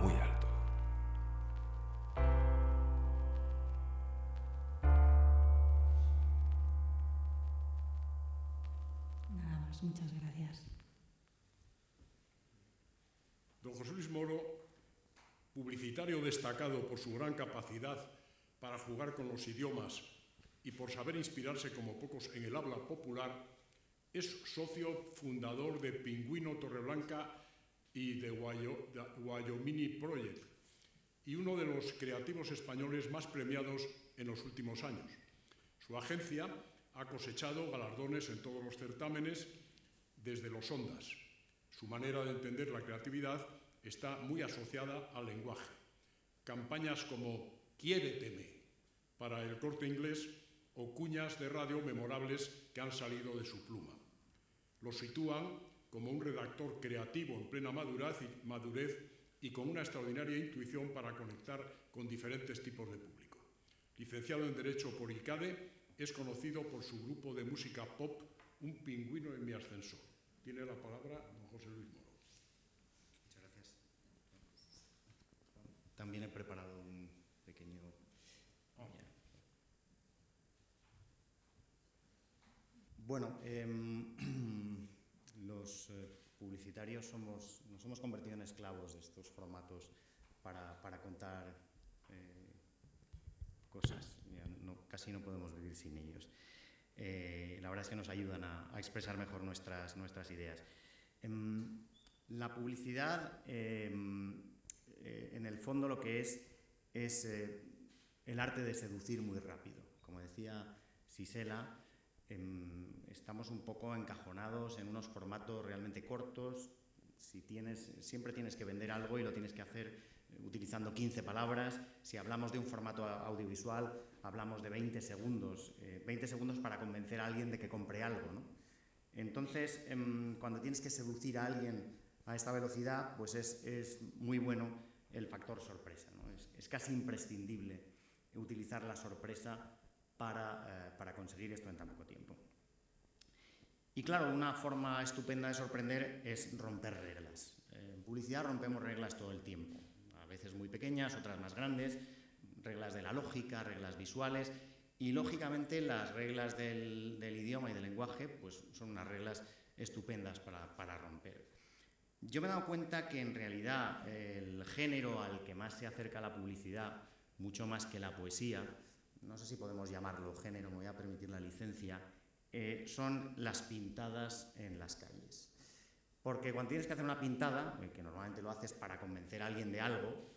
Muy alto. Nada más, muchas gracias. Don José Luis Moro, publicitario destacado por su gran capacidad para jugar con los idiomas y por saber inspirarse como pocos en el habla popular, es socio fundador de Pingüino Torreblanca y de Wyoming Project, y uno de los creativos españoles más premiados en los últimos años. Su agencia ha cosechado galardones en todos los certámenes desde los Ondas. Su manera de entender la creatividad está muy asociada al lenguaje. Campañas como Quiéreteme para El Corte Inglés o cuñas de radio memorables que han salido de su pluma. Lo sitúan como un redactor creativo en plena madurez y con una extraordinaria intuición para conectar con diferentes tipos de público. Licenciado en Derecho por ICADE, es conocido por su grupo de música pop Un pingüino en mi ascensor. Tiene la palabra don José Luis Moro. Muchas gracias. También he preparado un pequeño... Bueno, los publicitarios nos hemos convertido en esclavos de estos formatos para contar cosas. Casi no podemos vivir sin ellos. La verdad es que nos ayudan a expresar mejor nuestras ideas. La publicidad, en el fondo, lo que es el arte de seducir muy rápido. Como decía Sisela, estamos un poco encajonados en unos formatos realmente cortos. Siempre tienes que vender algo y lo tienes que hacer utilizando 15 palabras. Si hablamos de un formato audiovisual, hablamos de 20 segundos. 20 segundos para convencer a alguien de que compre algo, ¿no? Entonces, cuando tienes que seducir a alguien a esta velocidad, pues es muy bueno el factor sorpresa, ¿no? Es casi imprescindible utilizar la sorpresa para conseguir esto en tan poco tiempo. Y claro, una forma estupenda de sorprender es romper reglas. En publicidad rompemos reglas todo el tiempo, a veces muy pequeñas, otras más grandes, reglas de la lógica, reglas visuales, y lógicamente las reglas del idioma y del lenguaje pues son unas reglas estupendas para romper. Yo me he dado cuenta que en realidad el género al que más se acerca la publicidad, mucho más que la poesía, no sé si podemos llamarlo género, me voy a permitir la licencia, son las pintadas en las calles. Porque cuando tienes que hacer una pintada, que normalmente lo haces para convencer a alguien de algo,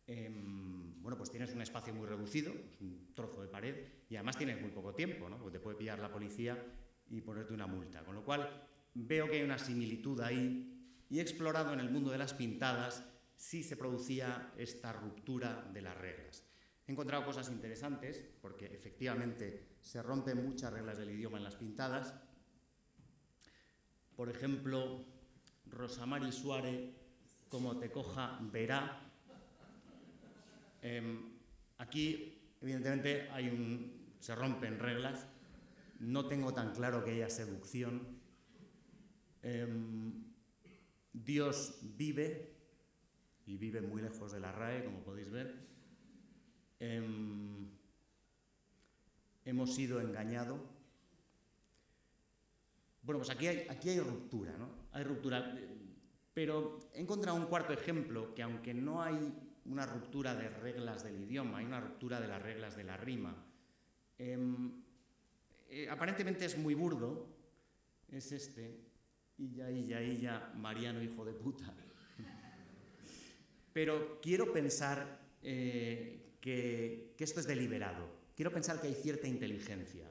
bueno, pues tienes un espacio muy reducido, un trozo de pared, y además tienes muy poco tiempo, ¿no? Porque te puede pillar la policía y ponerte una multa. Con lo cual veo que hay una similitud ahí, y he explorado en el mundo de las pintadas si se producía esta ruptura de las reglas. He encontrado cosas interesantes, porque efectivamente se rompen muchas reglas del idioma en las pintadas. Por ejemplo, Rosamari Suárez, como te coja, verá. Aquí, evidentemente, se rompen reglas. No tengo tan claro que haya seducción. Dios vive, y vive muy lejos de la RAE, como podéis ver. Hemos sido engañados. Bueno, pues aquí hay ruptura, ¿no? Hay ruptura. Pero he encontrado un cuarto ejemplo, que aunque no hay una ruptura de reglas del idioma, hay una ruptura de las reglas de la rima. Aparentemente es muy burdo, es este, Illa, Mariano, hijo de puta. Pero quiero pensar que esto es deliberado. Quiero pensar que hay cierta inteligencia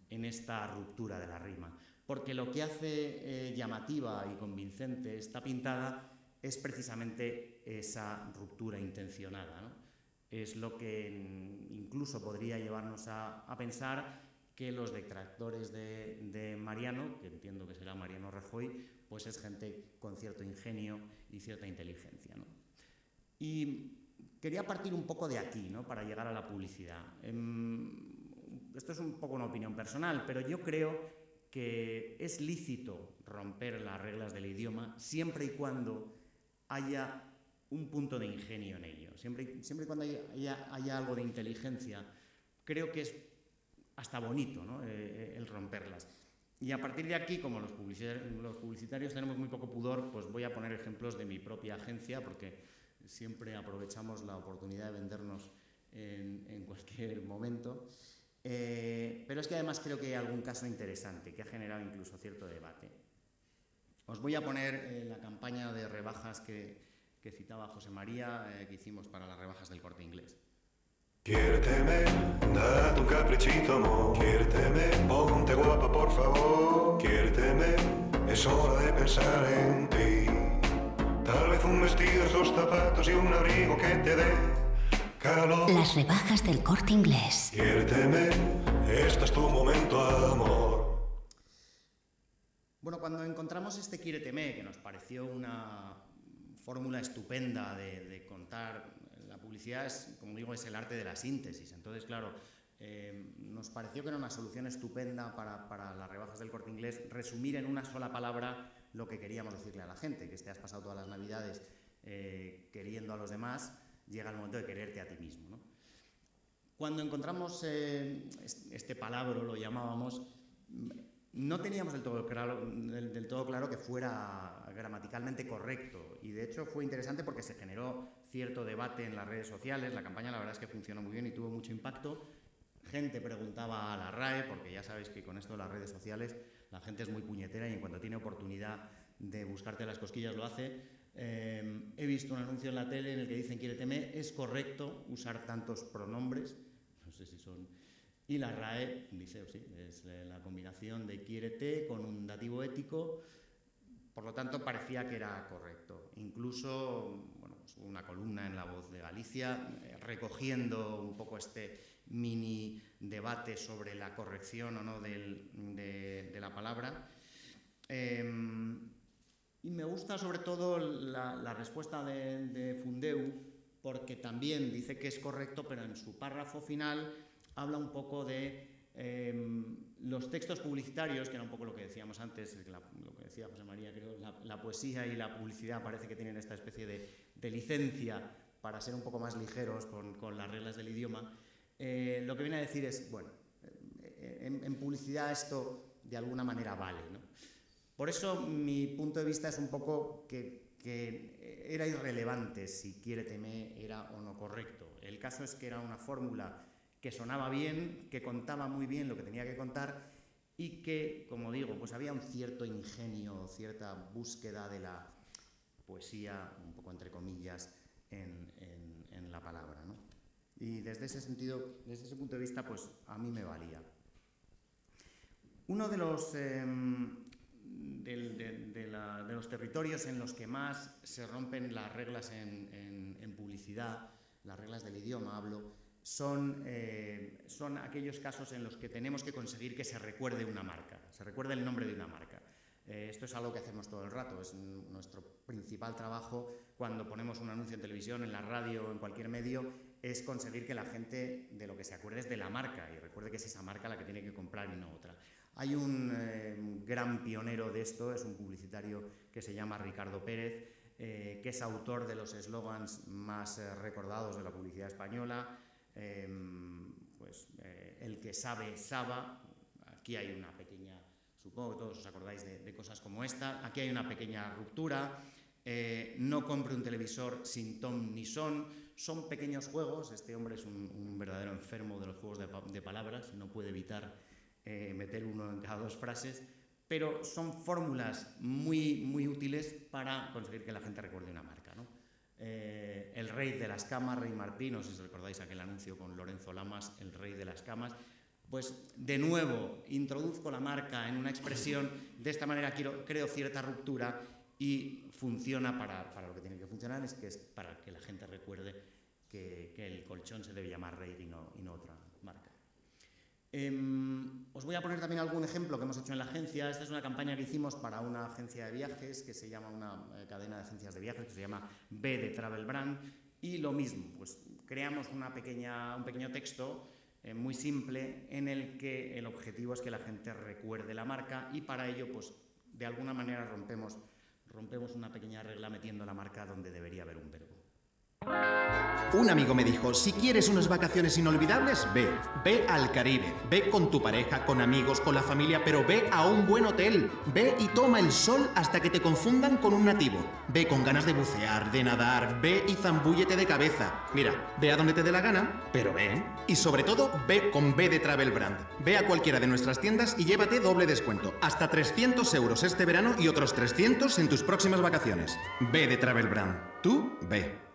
en esta ruptura de la rima, porque lo que hace llamativa y convincente esta pintada es precisamente esa ruptura intencionada, ¿no? Es lo que incluso podría llevarnos a pensar que los detractores de Mariano, que entiendo que será Mariano Rajoy, pues es gente con cierto ingenio y cierta inteligencia, ¿no? Y quería partir un poco de aquí, ¿no?, para llegar a la publicidad. Esto es un poco una opinión personal, pero yo creo que es lícito romper las reglas del idioma siempre y cuando haya un punto de ingenio en ello, siempre y cuando haya algo de inteligencia. Creo que es hasta bonito, ¿no?, el romperlas. Y a partir de aquí, como los publicitarios tenemos muy poco pudor, pues voy a poner ejemplos de mi propia agencia, porque siempre aprovechamos la oportunidad de vendernos en cualquier momento. Pero es que además creo que hay algún caso interesante que ha generado incluso cierto debate. Os voy a poner la campaña de rebajas que citaba José María, que hicimos para las rebajas del Corte Inglés. Quiérteme, date un caprichito, amor. Quiérteme, ponte guapa, por favor. Quiérteme, es hora de pensar en ti. Tal vez un vestido, esos zapatos y un abrigo que te dé calor. Las rebajas del Corte Inglés. Quiérteme, este es tu momento, amor. Bueno, cuando encontramos este Quiérteme, que nos pareció una fórmula estupenda de contar la publicidad, como digo, es el arte de la síntesis. Entonces, claro, nos pareció que era una solución estupenda para las rebajas del Corte Inglés resumir en una sola palabra lo que queríamos decirle a la gente, que has pasado todas las navidades queriendo a los demás, llega el momento de quererte a ti mismo, ¿no? Cuando encontramos este palabra, lo llamábamos, no teníamos del todo claro que fuera gramaticalmente correcto, y de hecho fue interesante porque se generó cierto debate en las redes sociales. La campaña, la verdad es que funcionó muy bien y tuvo mucho impacto. Gente preguntaba a la RAE, porque ya sabéis que con esto de las redes sociales la gente es muy puñetera y en cuanto tiene oportunidad de buscarte las cosquillas lo hace. He visto un anuncio en la tele en el que dicen quiéreteme, ¿es correcto usar tantos pronombres? No sé si son... Y la RAE dice, sí, es la combinación de quiérete con un dativo ético, por lo tanto parecía que era correcto. Incluso, bueno, pues una columna en La Voz de Galicia recogiendo un poco este mini debate sobre la corrección o no de la palabra. Y me gusta sobre todo la respuesta de Fundeu, porque también dice que es correcto, pero en su párrafo final habla un poco de los textos publicitarios, que era un poco lo que decíamos antes, lo que decía José María, creo, la poesía y la publicidad parece que tienen esta especie de licencia para ser un poco más ligeros con las reglas del idioma. Lo que viene a decir es, bueno, en publicidad esto de alguna manera vale, ¿no? Por eso mi punto de vista es un poco que era irrelevante si quiéreteme era o no correcto. El caso es que era una fórmula que sonaba bien, que contaba muy bien lo que tenía que contar y que, como digo, pues había un cierto ingenio, cierta búsqueda de la poesía, un poco entre comillas, en la palabra, ¿no? Y desde ese sentido, desde ese punto de vista, pues a mí me valía. Uno de de los territorios en los que más se rompen las reglas en publicidad, las reglas del idioma hablo, son aquellos casos en los que tenemos que conseguir que se recuerde una marca, se recuerde el nombre de una marca. Esto es algo que hacemos todo el rato, es nuestro principal trabajo cuando ponemos un anuncio en televisión, en la radio o en cualquier medio, es conseguir que la gente de lo que se acuerde es de la marca y recuerde que es esa marca la que tiene que comprar y no otra. Hay un gran pionero de esto, es un publicitario que se llama Ricardo Pérez, que es autor de los eslogans más recordados de la publicidad española, el que sabe, saba. Aquí hay una pequeña, supongo que todos os acordáis de cosas como esta, aquí hay una pequeña ruptura, no compre un televisor sin ton ni son, son pequeños juegos, este hombre es un verdadero enfermo de los juegos de palabras, no puede evitar meter uno en cada dos frases, pero son fórmulas muy, muy útiles para conseguir que la gente recuerde una marca, ¿no? El rey de las camas, Rey Martín, no sé si recordáis aquel anuncio con Lorenzo Lamas, el rey de las camas, pues de nuevo introduzco la marca en una expresión, de esta manera creo cierta ruptura y funciona para lo que tiene que funcionar, es para que la gente recuerde que el colchón se debe llamar Rey y no otra marca. Os voy a poner también algún ejemplo que hemos hecho en la agencia. Esta es una campaña que hicimos para una agencia de viajes que se llama, una cadena de agencias de viajes que se llama B de Travel Brand, y lo mismo, pues creamos un pequeño texto muy simple en el que el objetivo es que la gente recuerde la marca y para ello pues de alguna manera rompemos una pequeña regla metiendo la marca donde debería haber un verbo. Un amigo me dijo, si quieres unas vacaciones inolvidables, ve al Caribe, ve con tu pareja, con amigos, con la familia, pero ve a un buen hotel, ve y toma el sol hasta que te confundan con un nativo, ve con ganas de bucear, de nadar, ve y zambúllete de cabeza. Mira, ve a donde te dé la gana, pero ve. Y sobre todo, ve con B de Travel Brand. Ve a cualquiera de nuestras tiendas y llévate doble descuento, hasta 300 € este verano y otros 300 en tus próximas vacaciones. B de Travel Brand. Tú, ve.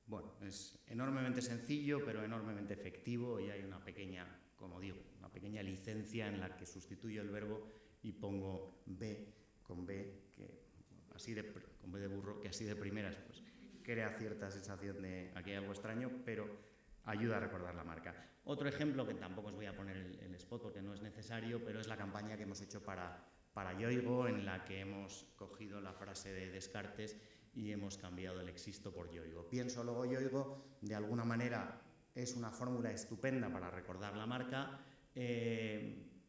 Bueno, es enormemente sencillo, pero enormemente efectivo y hay una pequeña, como digo, una pequeña licencia en la que sustituyo el verbo y pongo B con B, con B de burro, que así de primeras pues crea cierta sensación de aquí hay algo extraño, pero ayuda a recordar la marca. Otro ejemplo, que tampoco os voy a poner el spot porque no es necesario, pero es la campaña que hemos hecho para Yoigo, en la que hemos cogido la frase de Descartes y hemos cambiado el existo por Yoigo. Pienso, luego Yoigo, de alguna manera es una fórmula estupenda para recordar la marca.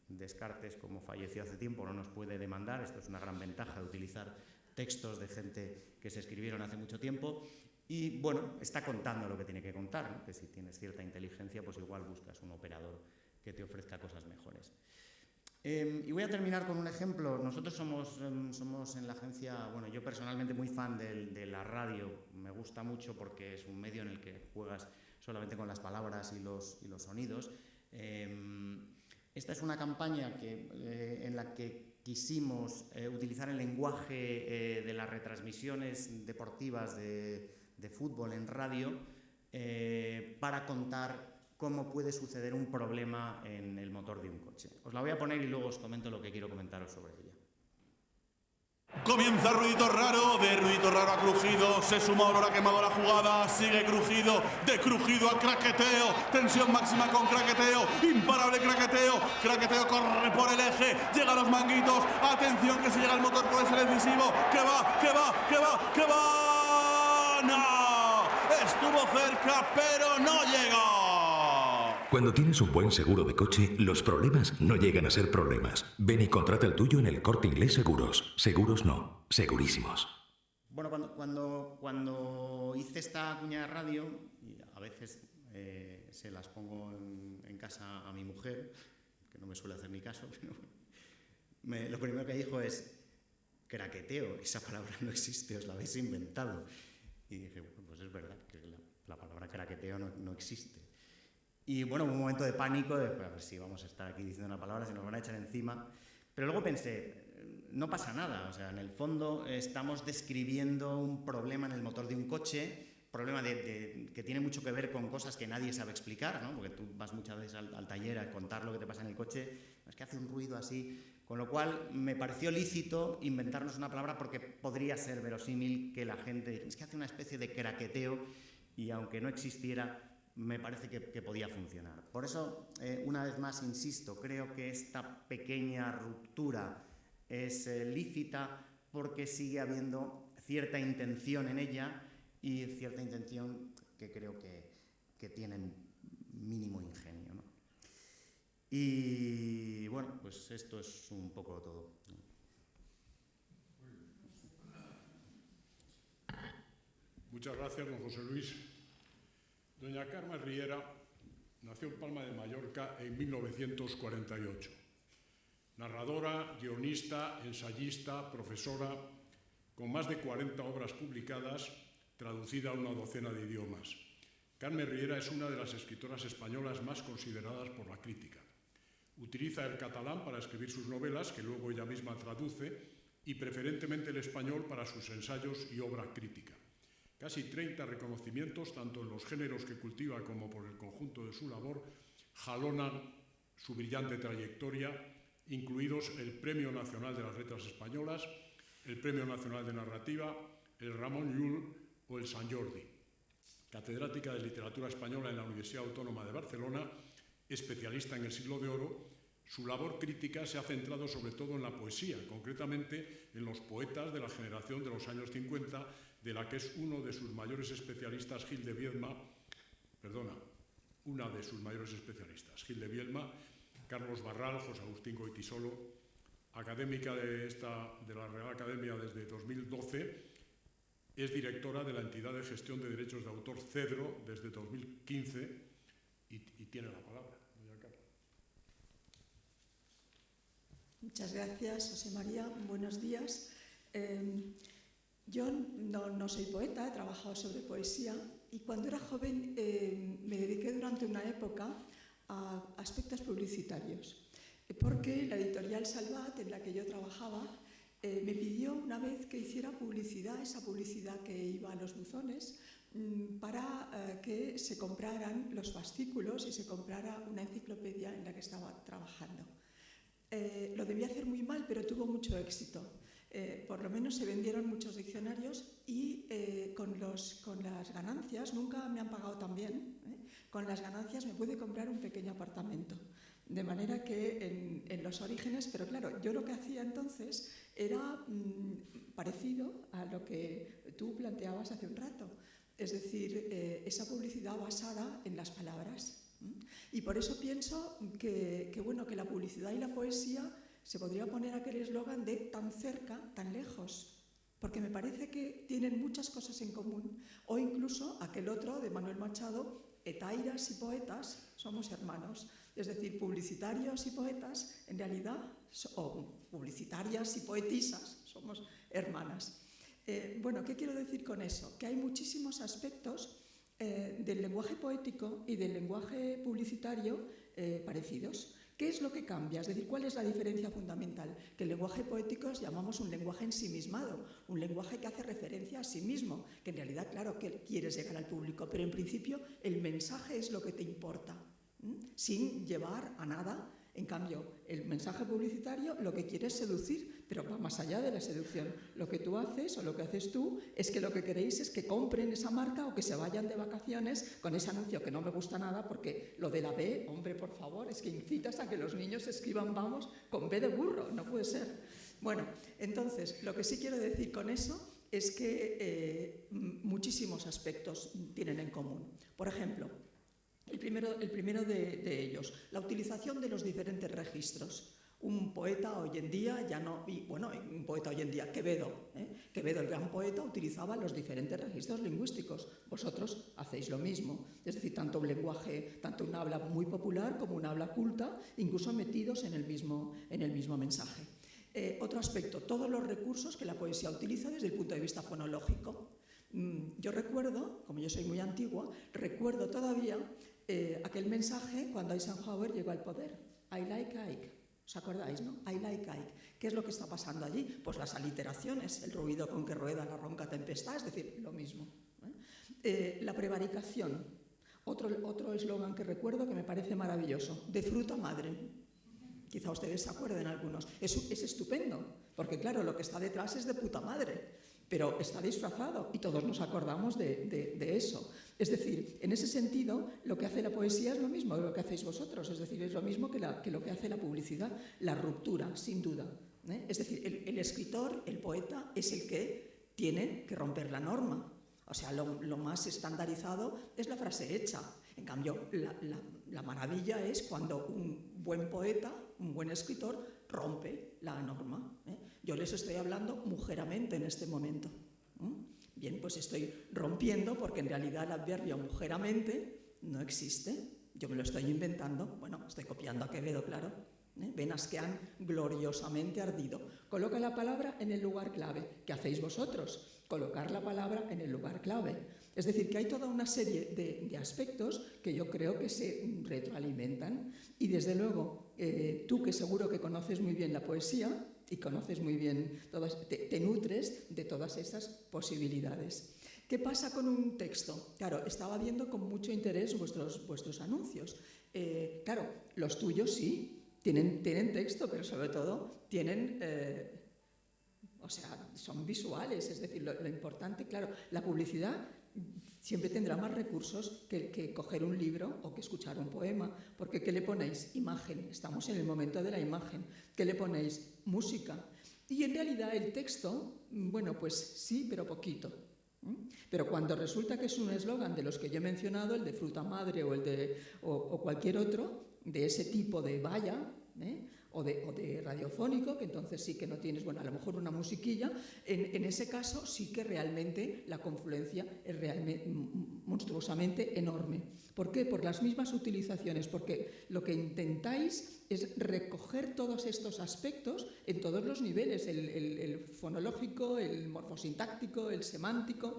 Descartes, como falleció hace tiempo, no nos puede demandar. Esto es una gran ventaja de utilizar textos de gente que se escribieron hace mucho tiempo. Y bueno, está contando lo que tiene que contar, ¿no? Que si tienes cierta inteligencia, pues igual buscas un operador que te ofrezca cosas mejores. Y voy a terminar con un ejemplo. Nosotros somos en la agencia, bueno, yo personalmente muy fan de la radio. Me gusta mucho porque es un medio en el que juegas solamente con las palabras y los sonidos. Esta es una campaña en la que quisimos utilizar el lenguaje de las retransmisiones deportivas de fútbol en radio para contar cómo puede suceder un problema en el motor de un coche. Os la voy a poner y luego os comento lo que quiero comentaros sobre ella. Comienza Ruidito Raro, de Ruidito Raro a Crujido, se suma Aurora quemado a la jugada, sigue Crujido, de Crujido a Craqueteo, tensión máxima con Craqueteo, imparable Craqueteo, Craqueteo corre por el eje, llega a los manguitos, atención que si llega el motor puede ser decisivo, que va, no, estuvo cerca pero no llegó. Cuando tienes un buen seguro de coche, los problemas no llegan a ser problemas. Ven y contrata el tuyo en el Corte Inglés Seguros. Seguros no, segurísimos. Bueno, cuando hice esta cuña de radio, y a veces se las pongo en casa a mi mujer, que no me suele hacer ni caso, pero lo primero que dijo es craqueteo, esa palabra no existe, os la habéis inventado. Y dije, bueno, pues es verdad que la palabra craqueteo no existe. Y bueno, hubo un momento de pánico, de a ver si vamos a estar aquí diciendo una palabra, se nos van a echar encima. Pero luego pensé, no pasa nada, o sea, en el fondo estamos describiendo un problema en el motor de un coche, problema que tiene mucho que ver con cosas que nadie sabe explicar, ¿no? Porque tú vas muchas veces al taller a contar lo que te pasa en el coche, es que hace un ruido así, Con lo cual me pareció lícito inventarnos una palabra porque podría ser verosímil que la gente... Es que hace una especie de craqueteo y aunque no existiera, me parece que podía funcionar. Por eso, una vez más, insisto, creo que esta pequeña ruptura es lícita porque sigue habiendo cierta intención en ella y cierta intención que creo que tienen mínimo ingenio, ¿no? Y bueno, pues esto es un poco todo. Muchas gracias, don José Luis. Doña Carmen Riera nació en Palma de Mallorca en 1948. Narradora, guionista, ensayista, profesora, con más de 40 obras publicadas, traducida a una docena de idiomas. Carmen Riera es una de las escritoras españolas más consideradas por la crítica. Utiliza el catalán para escribir sus novelas, que luego ella misma traduce, y preferentemente el español para sus ensayos y obra crítica. Casi 30 reconocimientos, tanto en los géneros que cultiva como por el conjunto de su labor, jalonan su brillante trayectoria, incluidos el Premio Nacional de las Letras Españolas, el Premio Nacional de Narrativa, el Ramon Llull o el Sant Jordi. Catedrática de Literatura Española en la Universidad Autónoma de Barcelona, especialista en el Siglo de Oro, su labor crítica se ha centrado sobre todo en la poesía, concretamente en los poetas de la generación de los años 50, de la que es uno de sus mayores especialistas, Gil de Biedma, Carlos Barral, José Agustín Goytisolo, académica de la Real Academia desde 2012, es directora de la entidad de gestión de derechos de autor Cedro desde 2015 y tiene la palabra, doña Carla. Muchas gracias, José María. Buenos días. Yo no soy poeta, he trabajado sobre poesía y cuando era joven me dediqué durante una época a aspectos publicitarios, porque la editorial Salvat, en la que yo trabajaba, me pidió una vez que hiciera publicidad, esa publicidad que iba a los buzones, para que se compraran los fascículos y se comprara una enciclopedia en la que estaba trabajando. Lo debía hacer muy mal, pero tuvo mucho éxito. Por lo menos se vendieron muchos diccionarios y con las ganancias, nunca me han pagado tan bien, con las ganancias me pude comprar un pequeño apartamento. De manera que en los orígenes, pero claro, yo lo que hacía entonces era parecido a lo que tú planteabas hace un rato, es decir, esa publicidad basada en las palabras. Y por eso pienso que la publicidad y la poesía se podría poner aquel eslogan de tan cerca, tan lejos, porque me parece que tienen muchas cosas en común, o incluso aquel otro de Manuel Machado, etairas y poetas somos hermanos, es decir, publicitarios y poetas en realidad, o publicitarias y poetisas somos hermanas. ¿Qué quiero decir con eso? Que hay muchísimos aspectos del lenguaje poético y del lenguaje publicitario parecidos. ¿Qué es lo que cambia? Es decir, ¿cuál es la diferencia fundamental? Que el lenguaje poético llamamos un lenguaje ensimismado, un lenguaje que hace referencia a sí mismo, que en realidad, claro, que quieres llegar al público, pero en principio el mensaje es lo que te importa, sin llevar a nada. En cambio, el mensaje publicitario lo que quiere es seducir, pero va más allá de la seducción. Lo que tú haces o lo que haces tú es que lo que queréis es que compren esa marca o que se vayan de vacaciones con ese anuncio que no me gusta nada, porque lo de la B, hombre, por favor, es que incitas a que los niños escriban vamos con B de burro, no puede ser. Bueno, entonces, lo que sí quiero decir con eso es que muchísimos aspectos tienen en común. Por ejemplo, el primero de ellos, la utilización de los diferentes registros. Un poeta hoy en día, Quevedo, Quevedo, el gran poeta, utilizaba los diferentes registros lingüísticos. Vosotros hacéis lo mismo, es decir, tanto un lenguaje, tanto un habla muy popular como un habla culta, incluso metidos en el mismo mensaje. Otro aspecto, todos los recursos que la poesía utiliza desde el punto de vista fonológico. Yo recuerdo, como yo soy muy antigua, recuerdo todavía aquel mensaje cuando Eisenhower llegó al poder. I like Ike. ¿Os acordáis, no? I like Ike. ¿Qué es lo que está pasando allí? Pues las aliteraciones, el ruido con que rueda la ronca tempestad, es decir, lo mismo. La prevaricación. Otro eslogan que recuerdo que me parece maravilloso. De fruta madre. Quizá ustedes se acuerden algunos. Es estupendo, porque claro, lo que está detrás es de puta madre, pero está disfrazado y todos nos acordamos de eso. Es decir, en ese sentido, lo que hace la poesía es lo mismo que lo que hacéis vosotros, es decir, es lo mismo que lo que hace la publicidad, la ruptura, sin duda. Es decir, el escritor, el poeta, es el que tiene que romper la norma. O sea, lo más estandarizado es la frase hecha. En cambio, la maravilla es cuando un buen poeta, un buen escritor, rompe la norma. Yo les estoy hablando mujeramente en este momento. Bien, pues estoy rompiendo porque en realidad el adverbio mujeramente no existe. Yo me lo estoy inventando. Bueno, estoy copiando a Quevedo, claro. Venas que han gloriosamente ardido. Coloca la palabra en el lugar clave. ¿Qué hacéis vosotros? Colocar la palabra en el lugar clave. Es decir, que hay toda una serie de aspectos que yo creo que se retroalimentan. Y desde luego, tú que seguro que conoces muy bien la poesía y conoces muy bien, te nutres de todas esas posibilidades. ¿Qué pasa con un texto? Claro, estaba viendo con mucho interés vuestros anuncios. Claro, los tuyos sí, tienen texto, pero sobre todo tienen... o sea, son visuales, es decir, lo importante, claro, la publicidad siempre tendrá más recursos que coger un libro o que escuchar un poema, porque ¿qué le ponéis? Imagen, estamos en el momento de la imagen. ¿Qué le ponéis? Música. Y en realidad el texto, bueno, pues sí, pero poquito. Pero cuando resulta que es un eslogan de los que yo he mencionado, el de fruta madre o cualquier otro, de ese tipo de valla, o de radiofónico, que entonces sí que no tienes, bueno, a lo mejor una musiquilla, en ese caso sí que realmente la confluencia es realmente monstruosamente enorme. ¿Por qué? Por las mismas utilizaciones, porque lo que intentáis es recoger todos estos aspectos en todos los niveles, el fonológico, el morfosintáctico, el semántico,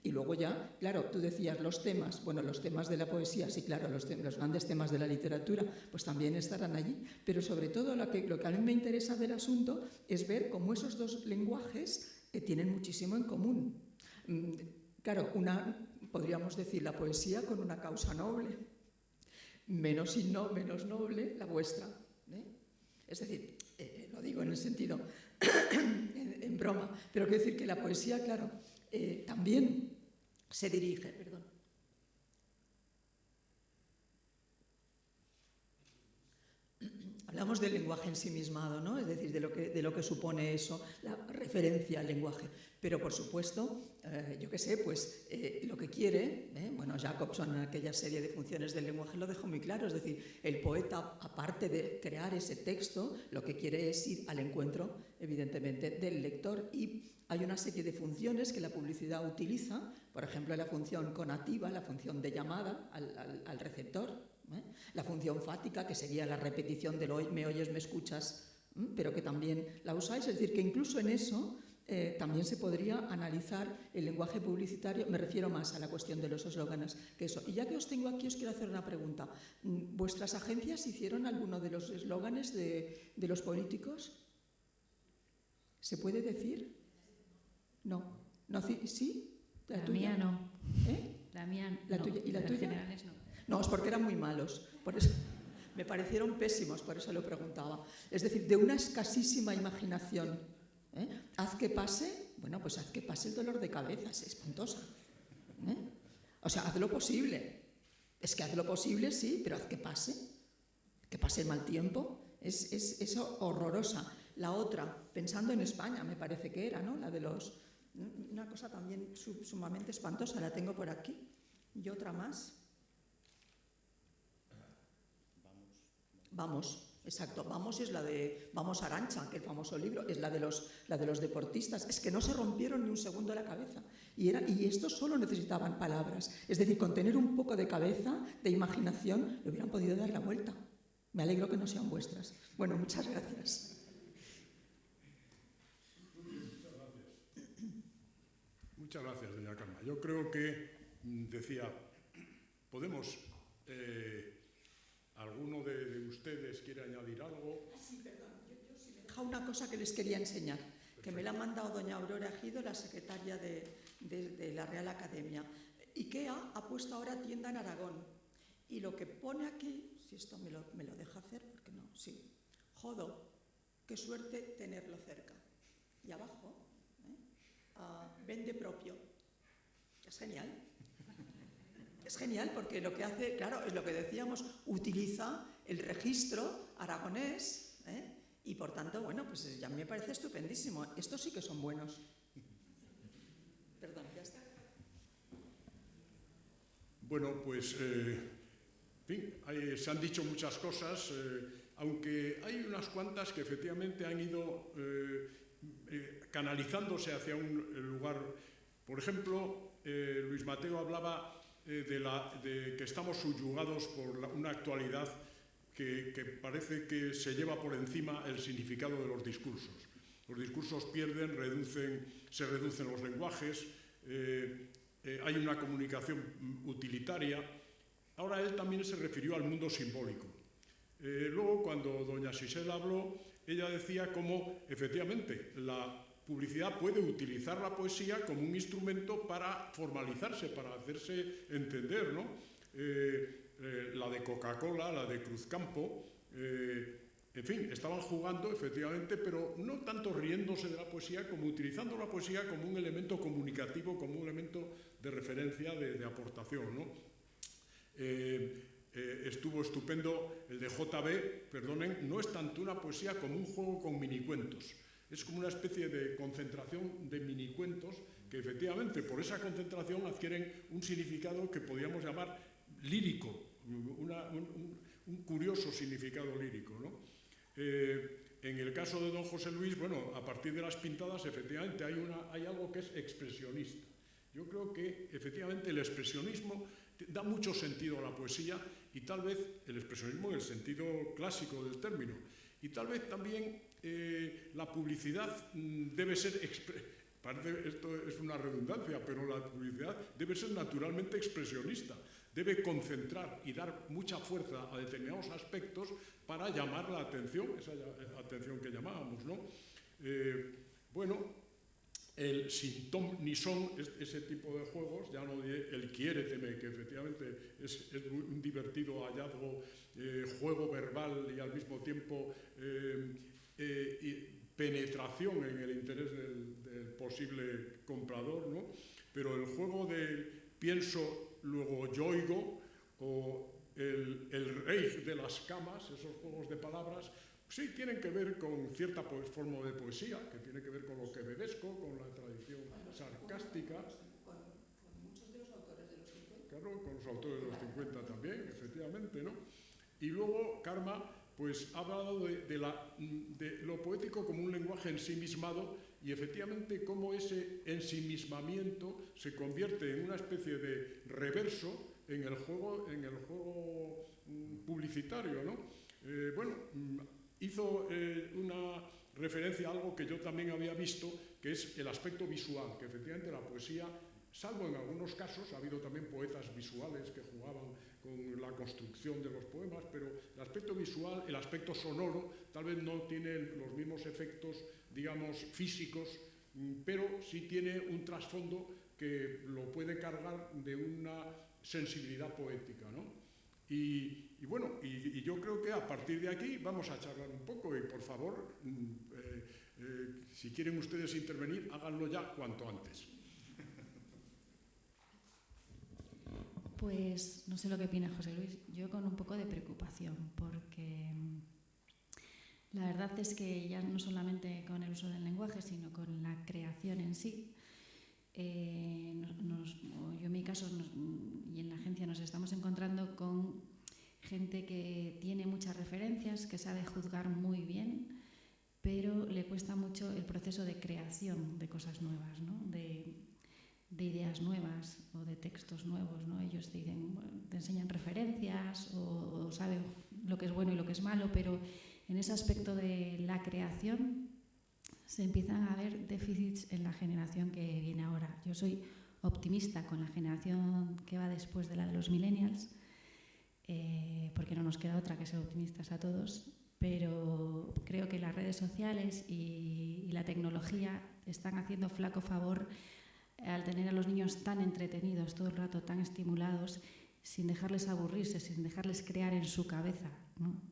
y luego ya, claro, tú decías los temas, bueno, los temas de la poesía, sí, claro, los grandes temas de la literatura, pues también estarán allí, pero sobre todo lo que a mí me interesa del asunto es ver cómo esos dos lenguajes tienen muchísimo en común. Claro, podríamos decir la poesía con una causa noble, menos noble la vuestra. Es decir, lo digo en el sentido, en broma, pero quiero decir que la poesía, claro, también se dirige, perdón. Hablamos del lenguaje ensimismado, ¿no? Es decir, de lo que supone eso, la referencia al lenguaje. Pero, por supuesto, yo qué sé, pues lo que quiere, bueno, Jacobson en aquella serie de funciones del lenguaje lo dejó muy claro, es decir, el poeta, aparte de crear ese texto, lo que quiere es ir al encuentro, evidentemente, del lector, y hay una serie de funciones que la publicidad utiliza, por ejemplo, la función conativa, la función de llamada al receptor, la función fática, que sería la repetición del me oyes, me escuchas, pero que también la usáis. Es decir, que incluso en eso también se podría analizar el lenguaje publicitario. Me refiero más a la cuestión de los eslóganes que eso. Y ya que os tengo aquí, os quiero hacer una pregunta. ¿Vuestras agencias hicieron alguno de los eslóganes de los políticos? ¿Se puede decir? No. ¿Sí? ¿La tuya? Mía no. La mía ¿La no. tuya? ¿Y la tuya? Generales no. No, es porque eran muy malos, por eso me parecieron pésimos, por eso lo preguntaba. Es decir, de una escasísima imaginación. Haz que pase, bueno, pues haz que pase el dolor de cabeza, es espantosa. O sea, haz lo posible. Es que haz lo posible, sí, pero haz que pase el mal tiempo. Es horrorosa. La otra, pensando en España, me parece que era, ¿no? La de los... Una cosa también sumamente espantosa, la tengo por aquí. Y otra más. Vamos, exacto. Vamos es la de Vamos Arantxa, que el famoso libro, es la de los deportistas. Es que no se rompieron ni un segundo la cabeza. Y estos solo necesitaban palabras. Es decir, con tener un poco de cabeza, de imaginación, le hubieran podido dar la vuelta. Me alegro que no sean vuestras. Bueno, muchas gracias. Muchas gracias, doña Carmen. Yo creo que, decía, podemos... ¿Alguno de ustedes quiere añadir algo? Sí, perdón. Yo sí me deja una cosa que les quería enseñar, que me la ha mandado doña Aurora Ejido, la secretaria de la Real Academia. IKEA ha puesto ahora tienda en Aragón. Y lo que pone aquí, si esto me lo deja hacer, porque no, sí. Jodo, qué suerte tenerlo cerca. Y abajo, vende propio. Es genial. Es genial porque lo que hace, claro, es lo que decíamos, utiliza el registro aragonés, y por tanto, bueno, pues ya me parece estupendísimo. Estos sí que son buenos. Perdón, ya está. Bueno, pues, en fin, se han dicho muchas cosas, aunque hay unas cuantas que efectivamente han ido canalizándose hacia un lugar. Por ejemplo, Luis Mateo hablaba de que estamos subyugados por una actualidad que parece que se lleva por encima el significado de los discursos. Los discursos pierden, se reducen los lenguajes, hay una comunicación utilitaria. Ahora él también se refirió al mundo simbólico. Luego, cuando doña Sisela habló, ella decía cómo, efectivamente, la publicidad puede utilizar la poesía como un instrumento para formalizarse, para hacerse entender, ¿no? La de Coca-Cola, la de Cruzcampo, en fin, estaban jugando, efectivamente, pero no tanto riéndose de la poesía como utilizando la poesía como un elemento comunicativo, como un elemento de referencia, de aportación, ¿no? Estuvo estupendo el de JB, perdonen, no es tanto una poesía como un juego con minicuentos. Es como una especie de concentración de minicuentos que efectivamente por esa concentración adquieren un significado que podríamos llamar lírico, un curioso significado lírico, ¿no? En el caso de don José Luis, bueno, a partir de las pintadas efectivamente hay algo que es expresionista. Yo creo que efectivamente el expresionismo da mucho sentido a la poesía y tal vez el expresionismo en el sentido clásico del término. Y tal vez también la publicidad debe ser, parece esto es una redundancia, pero la publicidad debe ser naturalmente expresionista. Debe concentrar y dar mucha fuerza a determinados aspectos para llamar la atención, esa atención que llamábamos, ¿no? Bueno, el sin ton ni son, ese tipo de juegos, ya no diré el quiéreteme, que efectivamente es un divertido hallazgo, juego verbal y al mismo tiempo penetración en el interés del posible comprador, ¿no? Pero el juego del pienso, luego yo oigo, o el rey de las camas, esos juegos de palabras, sí tienen que ver con cierta forma de poesía, que tiene que ver con lo quevedesco, con la tradición sarcástica. Con muchos de los autores de los 50. Claro, con los autores de los 50 también, efectivamente, ¿no? Y luego Karma, pues ha hablado de lo poético como un lenguaje ensimismado y efectivamente cómo ese ensimismamiento se convierte en una especie de reverso en el juego publicitario, ¿no? Bueno, hizo una referencia a algo que yo también había visto, que es el aspecto visual, que efectivamente la poesía, salvo en algunos casos, ha habido también poetas visuales que jugaban con la construcción de los poemas, pero el aspecto visual, el aspecto sonoro, tal vez no tiene los mismos efectos, digamos, físicos, pero sí tiene un trasfondo que lo puede cargar de una sensibilidad poética, ¿no? Y bueno, y yo creo que a partir de aquí vamos a charlar un poco y por favor, si quieren ustedes intervenir, háganlo ya cuanto antes. Pues no sé lo que opina José Luis, yo con un poco de preocupación, porque la verdad es que ya no solamente con el uso del lenguaje, sino con la creación en sí, yo en mi caso y en la agencia nos estamos encontrando con gente que tiene muchas referencias, que sabe juzgar muy bien, pero le cuesta mucho el proceso de creación de cosas nuevas, ¿no? de ideas nuevas o de textos nuevos, ¿no? Ellos te dicen, bueno, te enseñan referencias o saben lo que es bueno y lo que es malo, pero en ese aspecto de la creación se empiezan a ver déficits en la generación que viene ahora. Yo soy optimista con la generación que va después de la de los millennials, porque no nos queda otra que ser optimistas a todos, pero creo que las redes sociales y la tecnología están haciendo flaco favor al tener a los niños tan entretenidos todo el rato, tan estimulados, sin dejarles aburrirse, sin dejarles crear en su cabeza, ¿no?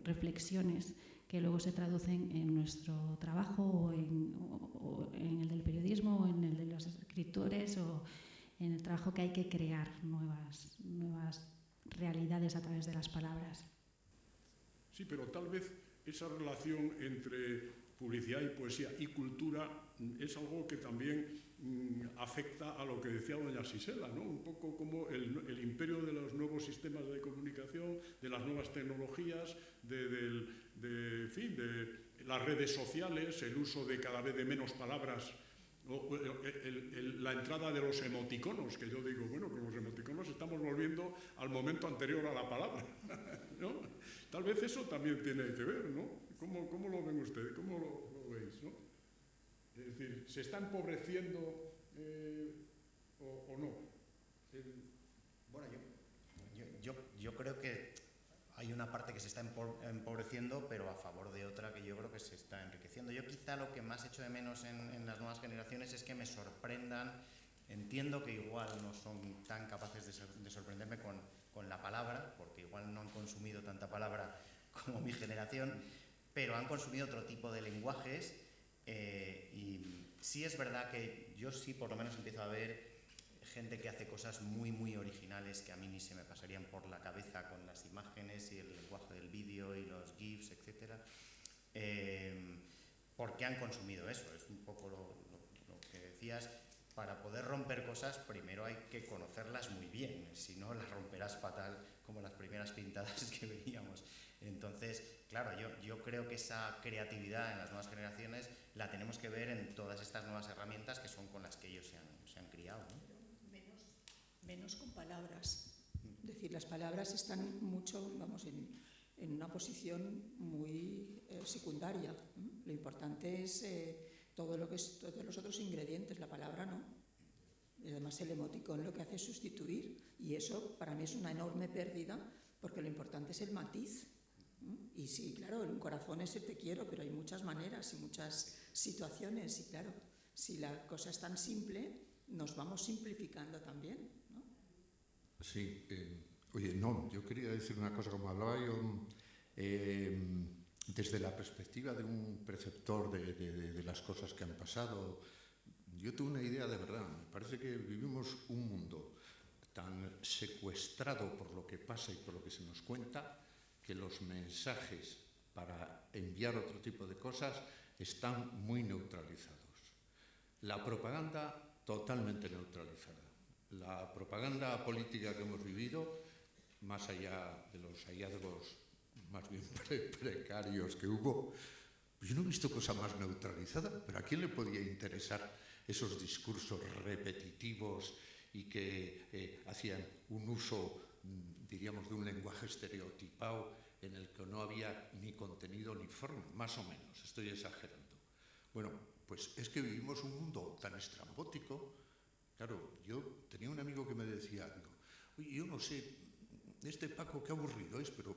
Reflexiones que luego se traducen en nuestro trabajo o en el del periodismo o en el de los escritores o en el trabajo que hay que crear nuevas realidades a través de las palabras. Sí, pero tal vez esa relación entre publicidad y poesía y cultura es algo que también afecta a lo que decía doña Sisela, ¿no? Un poco como el imperio de los nuevos sistemas de comunicación, de las nuevas tecnologías, de las redes sociales, el uso de cada vez de menos palabras, la entrada de los emoticonos, que yo digo, bueno, con los emoticonos estamos volviendo al momento anterior a la palabra, ¿no? Tal vez eso también tiene que ver, ¿no? ¿Cómo lo ven ustedes? ¿Cómo lo veis, no? Es decir, ¿se está empobreciendo o no? Bueno, yo creo que hay una parte que se está empobreciendo, pero a favor de otra que yo creo que se está enriqueciendo. Yo quizá lo que más echo de menos en las nuevas generaciones es que me sorprendan. Entiendo que igual no son tan capaces de sorprenderme con la palabra, porque igual no han consumido tanta palabra como mi generación, pero han consumido otro tipo de lenguajes. Y sí es verdad que yo sí por lo menos empiezo a ver gente que hace cosas muy, muy originales que a mí ni se me pasarían por la cabeza con las imágenes y el lenguaje del vídeo y los GIFs, etc. Porque han consumido eso. Es un poco lo que decías. Para poder romper cosas, primero hay que conocerlas muy bien, si no las romperás fatal, como las primeras pintadas que veíamos. Entonces, claro, yo creo que esa creatividad en las nuevas generaciones la tenemos que ver en todas estas nuevas herramientas que son con las que ellos se han criado, ¿no? Menos con palabras. Es decir, las palabras están mucho, vamos, en una posición muy secundaria. Lo importante es todos los otros ingredientes, la palabra no. Y además el emoticón lo que hace es sustituir, y eso para mí es una enorme pérdida, porque lo importante es el matiz. Y sí, claro, un corazón es el te quiero, pero hay muchas maneras y muchas situaciones, y claro, si la cosa es tan simple, nos vamos simplificando también, ¿no? Sí, oye, no, yo quería decir una cosa, como hablaba yo, desde la perspectiva de un preceptor de las cosas que han pasado. Yo tuve una idea de verdad, me parece que vivimos un mundo tan secuestrado por lo que pasa y por lo que se nos cuenta, que los mensajes para enviar otro tipo de cosas están muy neutralizados. La propaganda totalmente neutralizada. La propaganda política que hemos vivido, más allá de los hallazgos más bien precarios que hubo, yo no he visto cosa más neutralizada, pero ¿a quién le podía interesar esos discursos repetitivos y que hacían un uso, diríamos, de un lenguaje estereotipado en el que no había ni contenido ni forma, más o menos, estoy exagerando? Bueno, pues es que vivimos un mundo tan estrambótico. Claro, yo tenía un amigo que me decía, oye, yo no sé, este Paco qué aburrido es, pero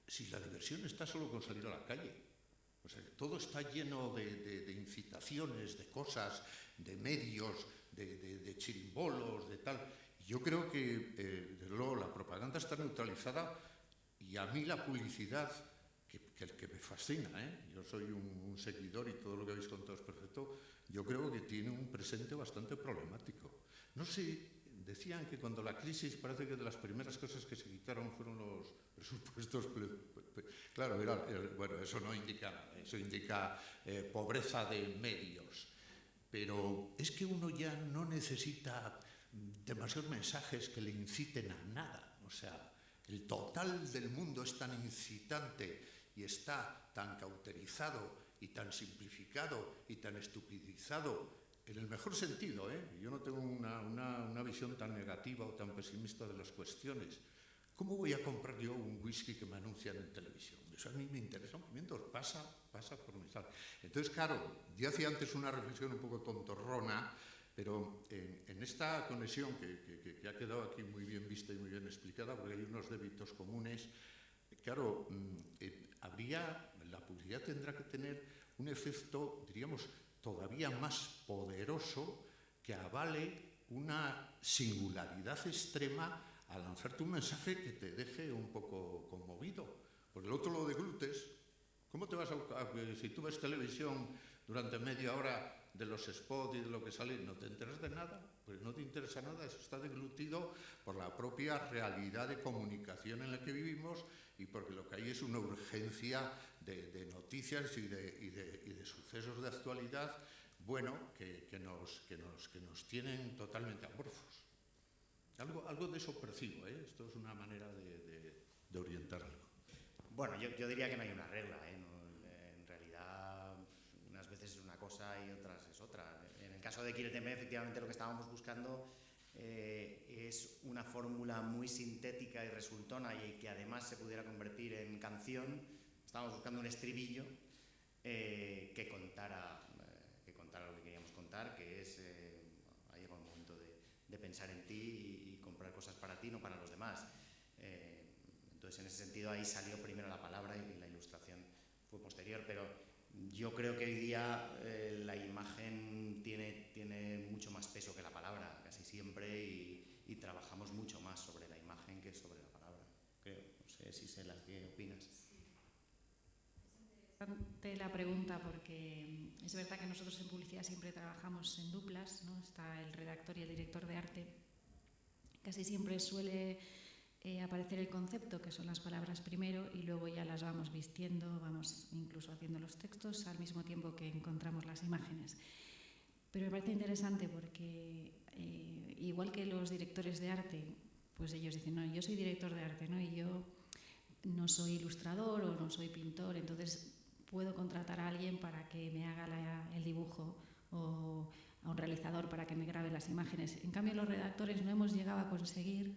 si la diversión está solo con salir a la calle. O sea, todo está lleno de incitaciones, de cosas, de medios, de chirimbolos, de tal. Yo creo que, desde luego, la propaganda está neutralizada, y a mí la publicidad, que me fascina, yo soy un seguidor y todo lo que habéis contado es perfecto, yo creo que tiene un presente bastante problemático. No sé, decían que cuando la crisis, parece que de las primeras cosas que se quitaron fueron los presupuestos. Claro, bueno, eso no indica nada, eso indica pobreza de medios. Pero es que uno ya no necesita demasiados mensajes que le inciten a nada. O sea, el total del mundo es tan incitante y está tan cauterizado y tan simplificado y tan estupidizado, en el mejor sentido, yo no tengo una visión tan negativa o tan pesimista de las cuestiones. ¿Cómo voy a comprar yo un whisky que me anuncian en televisión? Eso a mí me interesa un pimiento, pasa por mi sal. Entonces, claro, yo hacía antes una reflexión un poco tontorrona, pero en esta conexión que ha quedado aquí muy bien vista y muy bien explicada, porque hay unos débitos comunes, claro, la publicidad tendrá que tener un efecto, diríamos, todavía más poderoso, que avale una singularidad extrema a lanzarte un mensaje que te deje un poco conmovido. Porque el otro, lo de glutes, ¿cómo te vas si tú ves televisión durante media hora de los spots y de lo que sale, no te enteras de nada? Pues no te interesa nada, eso está deglutido por la propia realidad de comunicación en la que vivimos y porque lo que hay es una urgencia de noticias y de sucesos de actualidad, bueno, que nos tienen totalmente amorfos. Algo de eso percibo, ¿eh? Esto es una manera de orientarlo. Bueno, yo diría que no hay una regla, ¿eh? No, en realidad, unas veces es una cosa y otras es otra. En el caso de Quiéreme, efectivamente lo que estábamos buscando es una fórmula muy sintética y resultona y que además se pudiera convertir en canción. Estábamos buscando un estribillo que contara lo que queríamos contar, que es, ha llegado el momento de pensar en ti y comprar cosas para ti, no para los demás. Entonces, en ese sentido, ahí salió primero la palabra y la ilustración fue posterior, pero yo creo que hoy día la imagen tiene mucho más peso que la palabra, casi siempre, y trabajamos mucho más sobre la imagen que sobre la palabra. Creo, no sé si sé qué opinas. Interesante la pregunta, porque es verdad que nosotros en publicidad siempre trabajamos en duplas, ¿no? Está el redactor y el director de arte. Casi siempre suele aparecer el concepto, que son las palabras primero, y luego ya las vamos vistiendo, vamos incluso haciendo los textos al mismo tiempo que encontramos las imágenes. Pero me parece interesante porque igual que los directores de arte, pues ellos dicen, no, yo soy director de arte, ¿no? Y yo no soy ilustrador o no soy pintor, entonces puedo contratar a alguien para que me haga el dibujo o a un realizador para que me grabe las imágenes. En cambio, los redactores no hemos llegado a conseguir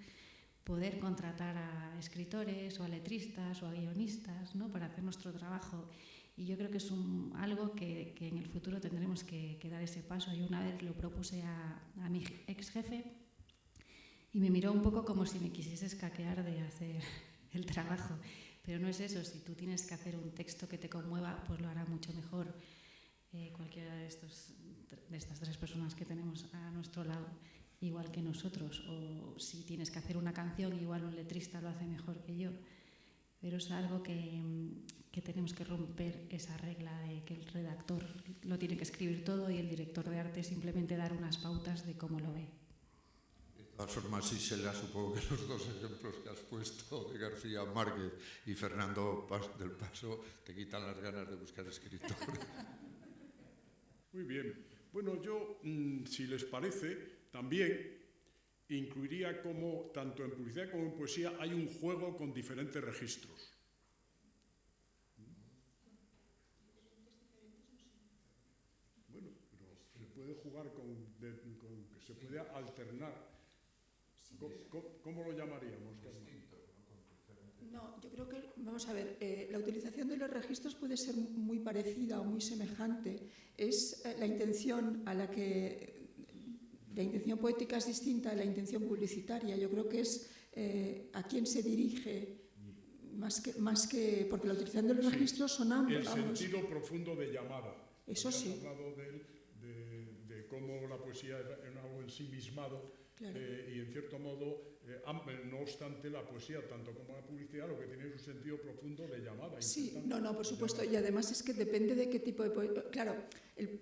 poder contratar a escritores o a letristas o a guionistas, ¿no? Para hacer nuestro trabajo. Y yo creo que es algo que en el futuro tendremos que dar ese paso. Yo una vez lo propuse a mi ex jefe y me miró un poco como si me quisiese escaquear de hacer el trabajo. Pero no es eso. Si tú tienes que hacer un texto que te conmueva, pues lo hará mucho mejor cualquiera de estas tres personas que tenemos a nuestro lado, igual que nosotros. O si tienes que hacer una canción, igual un letrista lo hace mejor que yo. Pero es algo que tenemos que romper, esa regla de que el redactor lo tiene que escribir todo y el director de arte simplemente dar unas pautas de cómo lo ve. De todas formas, Isela, supongo que los dos ejemplos que has puesto de García Márquez y Fernando del Paso te quitan las ganas de buscar escritores. Muy bien. Bueno, yo, si les parece, también incluiría como, tanto en publicidad como en poesía, hay un juego con diferentes registros. Bueno, pero se puede jugar que se puede alternar. ¿Cómo lo llamaríamos? No, yo creo que, vamos a ver, la utilización de los registros puede ser muy parecida o muy semejante. Es la intención a la que... La intención poética es distinta a la intención publicitaria. Yo creo que es a quién se dirige, más que porque la utilización de los registros son ambos. El sentido profundo de llamada. Eso sí. Has hablado de cómo la poesía es algo ensimismado. Claro. Y en cierto modo, no obstante, la poesía, tanto como la publicidad, lo que tiene es un sentido profundo de llamada. Sí, no, por supuesto. Y además es que depende de qué tipo de poesía. Claro,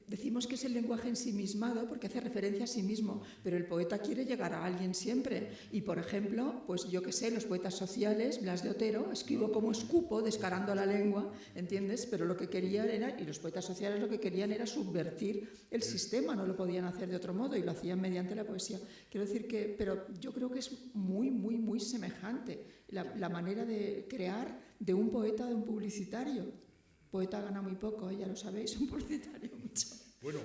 decimos que es el lenguaje ensimismado porque hace referencia a sí mismo, pero el poeta quiere llegar a alguien siempre. Y, por ejemplo, pues yo qué sé, los poetas sociales, Blas de Otero, escribo como escupo, descarando la lengua, ¿entiendes? Pero lo que querían era, y los poetas sociales lo que querían era subvertir el sistema, no lo podían hacer de otro modo y lo hacían mediante la poesía. Quiero decir que, pero yo creo que es muy, muy, muy semejante la manera de crear de un poeta a de un publicitario. Poeta gana muy poco, ya lo sabéis, un publicitario mucho. Bueno,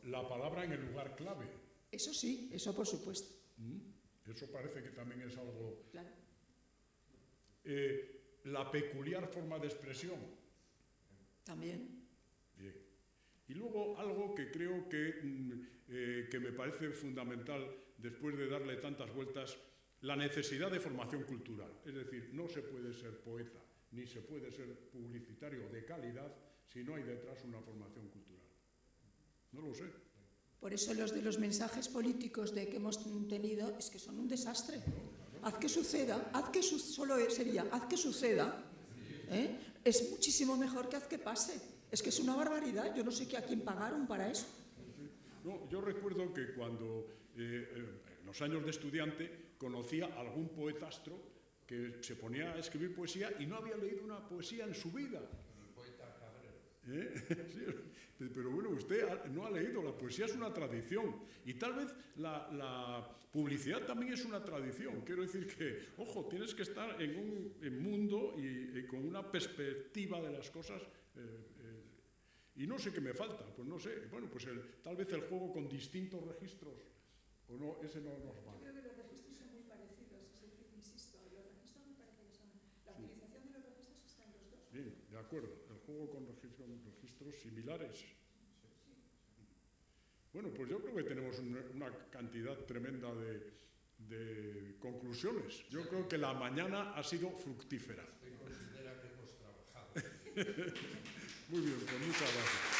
la palabra en el lugar clave. Eso sí, eso por supuesto. Eso parece que también es algo... Claro. La peculiar forma de expresión. También. Bien. Y luego algo que creo que me parece fundamental, después de darle tantas vueltas, la necesidad de formación cultural. Es decir, no se puede ser poeta ni se puede ser publicitario de calidad si no hay detrás una formación cultural. No lo sé. Por eso los de los mensajes políticos que hemos tenido es que son un desastre. Claro. haz que suceda, solo sería haz que suceda, es muchísimo mejor que haz que pase. Es que es una barbaridad, yo no sé a quién pagaron para eso. No, yo recuerdo que cuando, en los años de estudiante, conocía a algún poetastro que se ponía a escribir poesía y no había leído una poesía en su vida. Sí, pero bueno, usted no ha leído, la poesía es una tradición y tal vez la publicidad también es una tradición. Quiero decir que, ojo, tienes que estar en un mundo y con una perspectiva de las cosas y no sé qué me falta, pues no sé, bueno, pues tal vez el juego con distintos registros, o no, ese no nos va. Yo creo que los registros son muy parecidos, es decir, insisto, los registros me parece que son, la utilización de los registros está en los dos. Bien, de acuerdo, el juego con registros similares. Bueno, pues yo creo que tenemos una cantidad tremenda de conclusiones. Yo creo que la mañana ha sido fructífera. Usted considera que hemos trabajado. Muy bien, pues muchas gracias.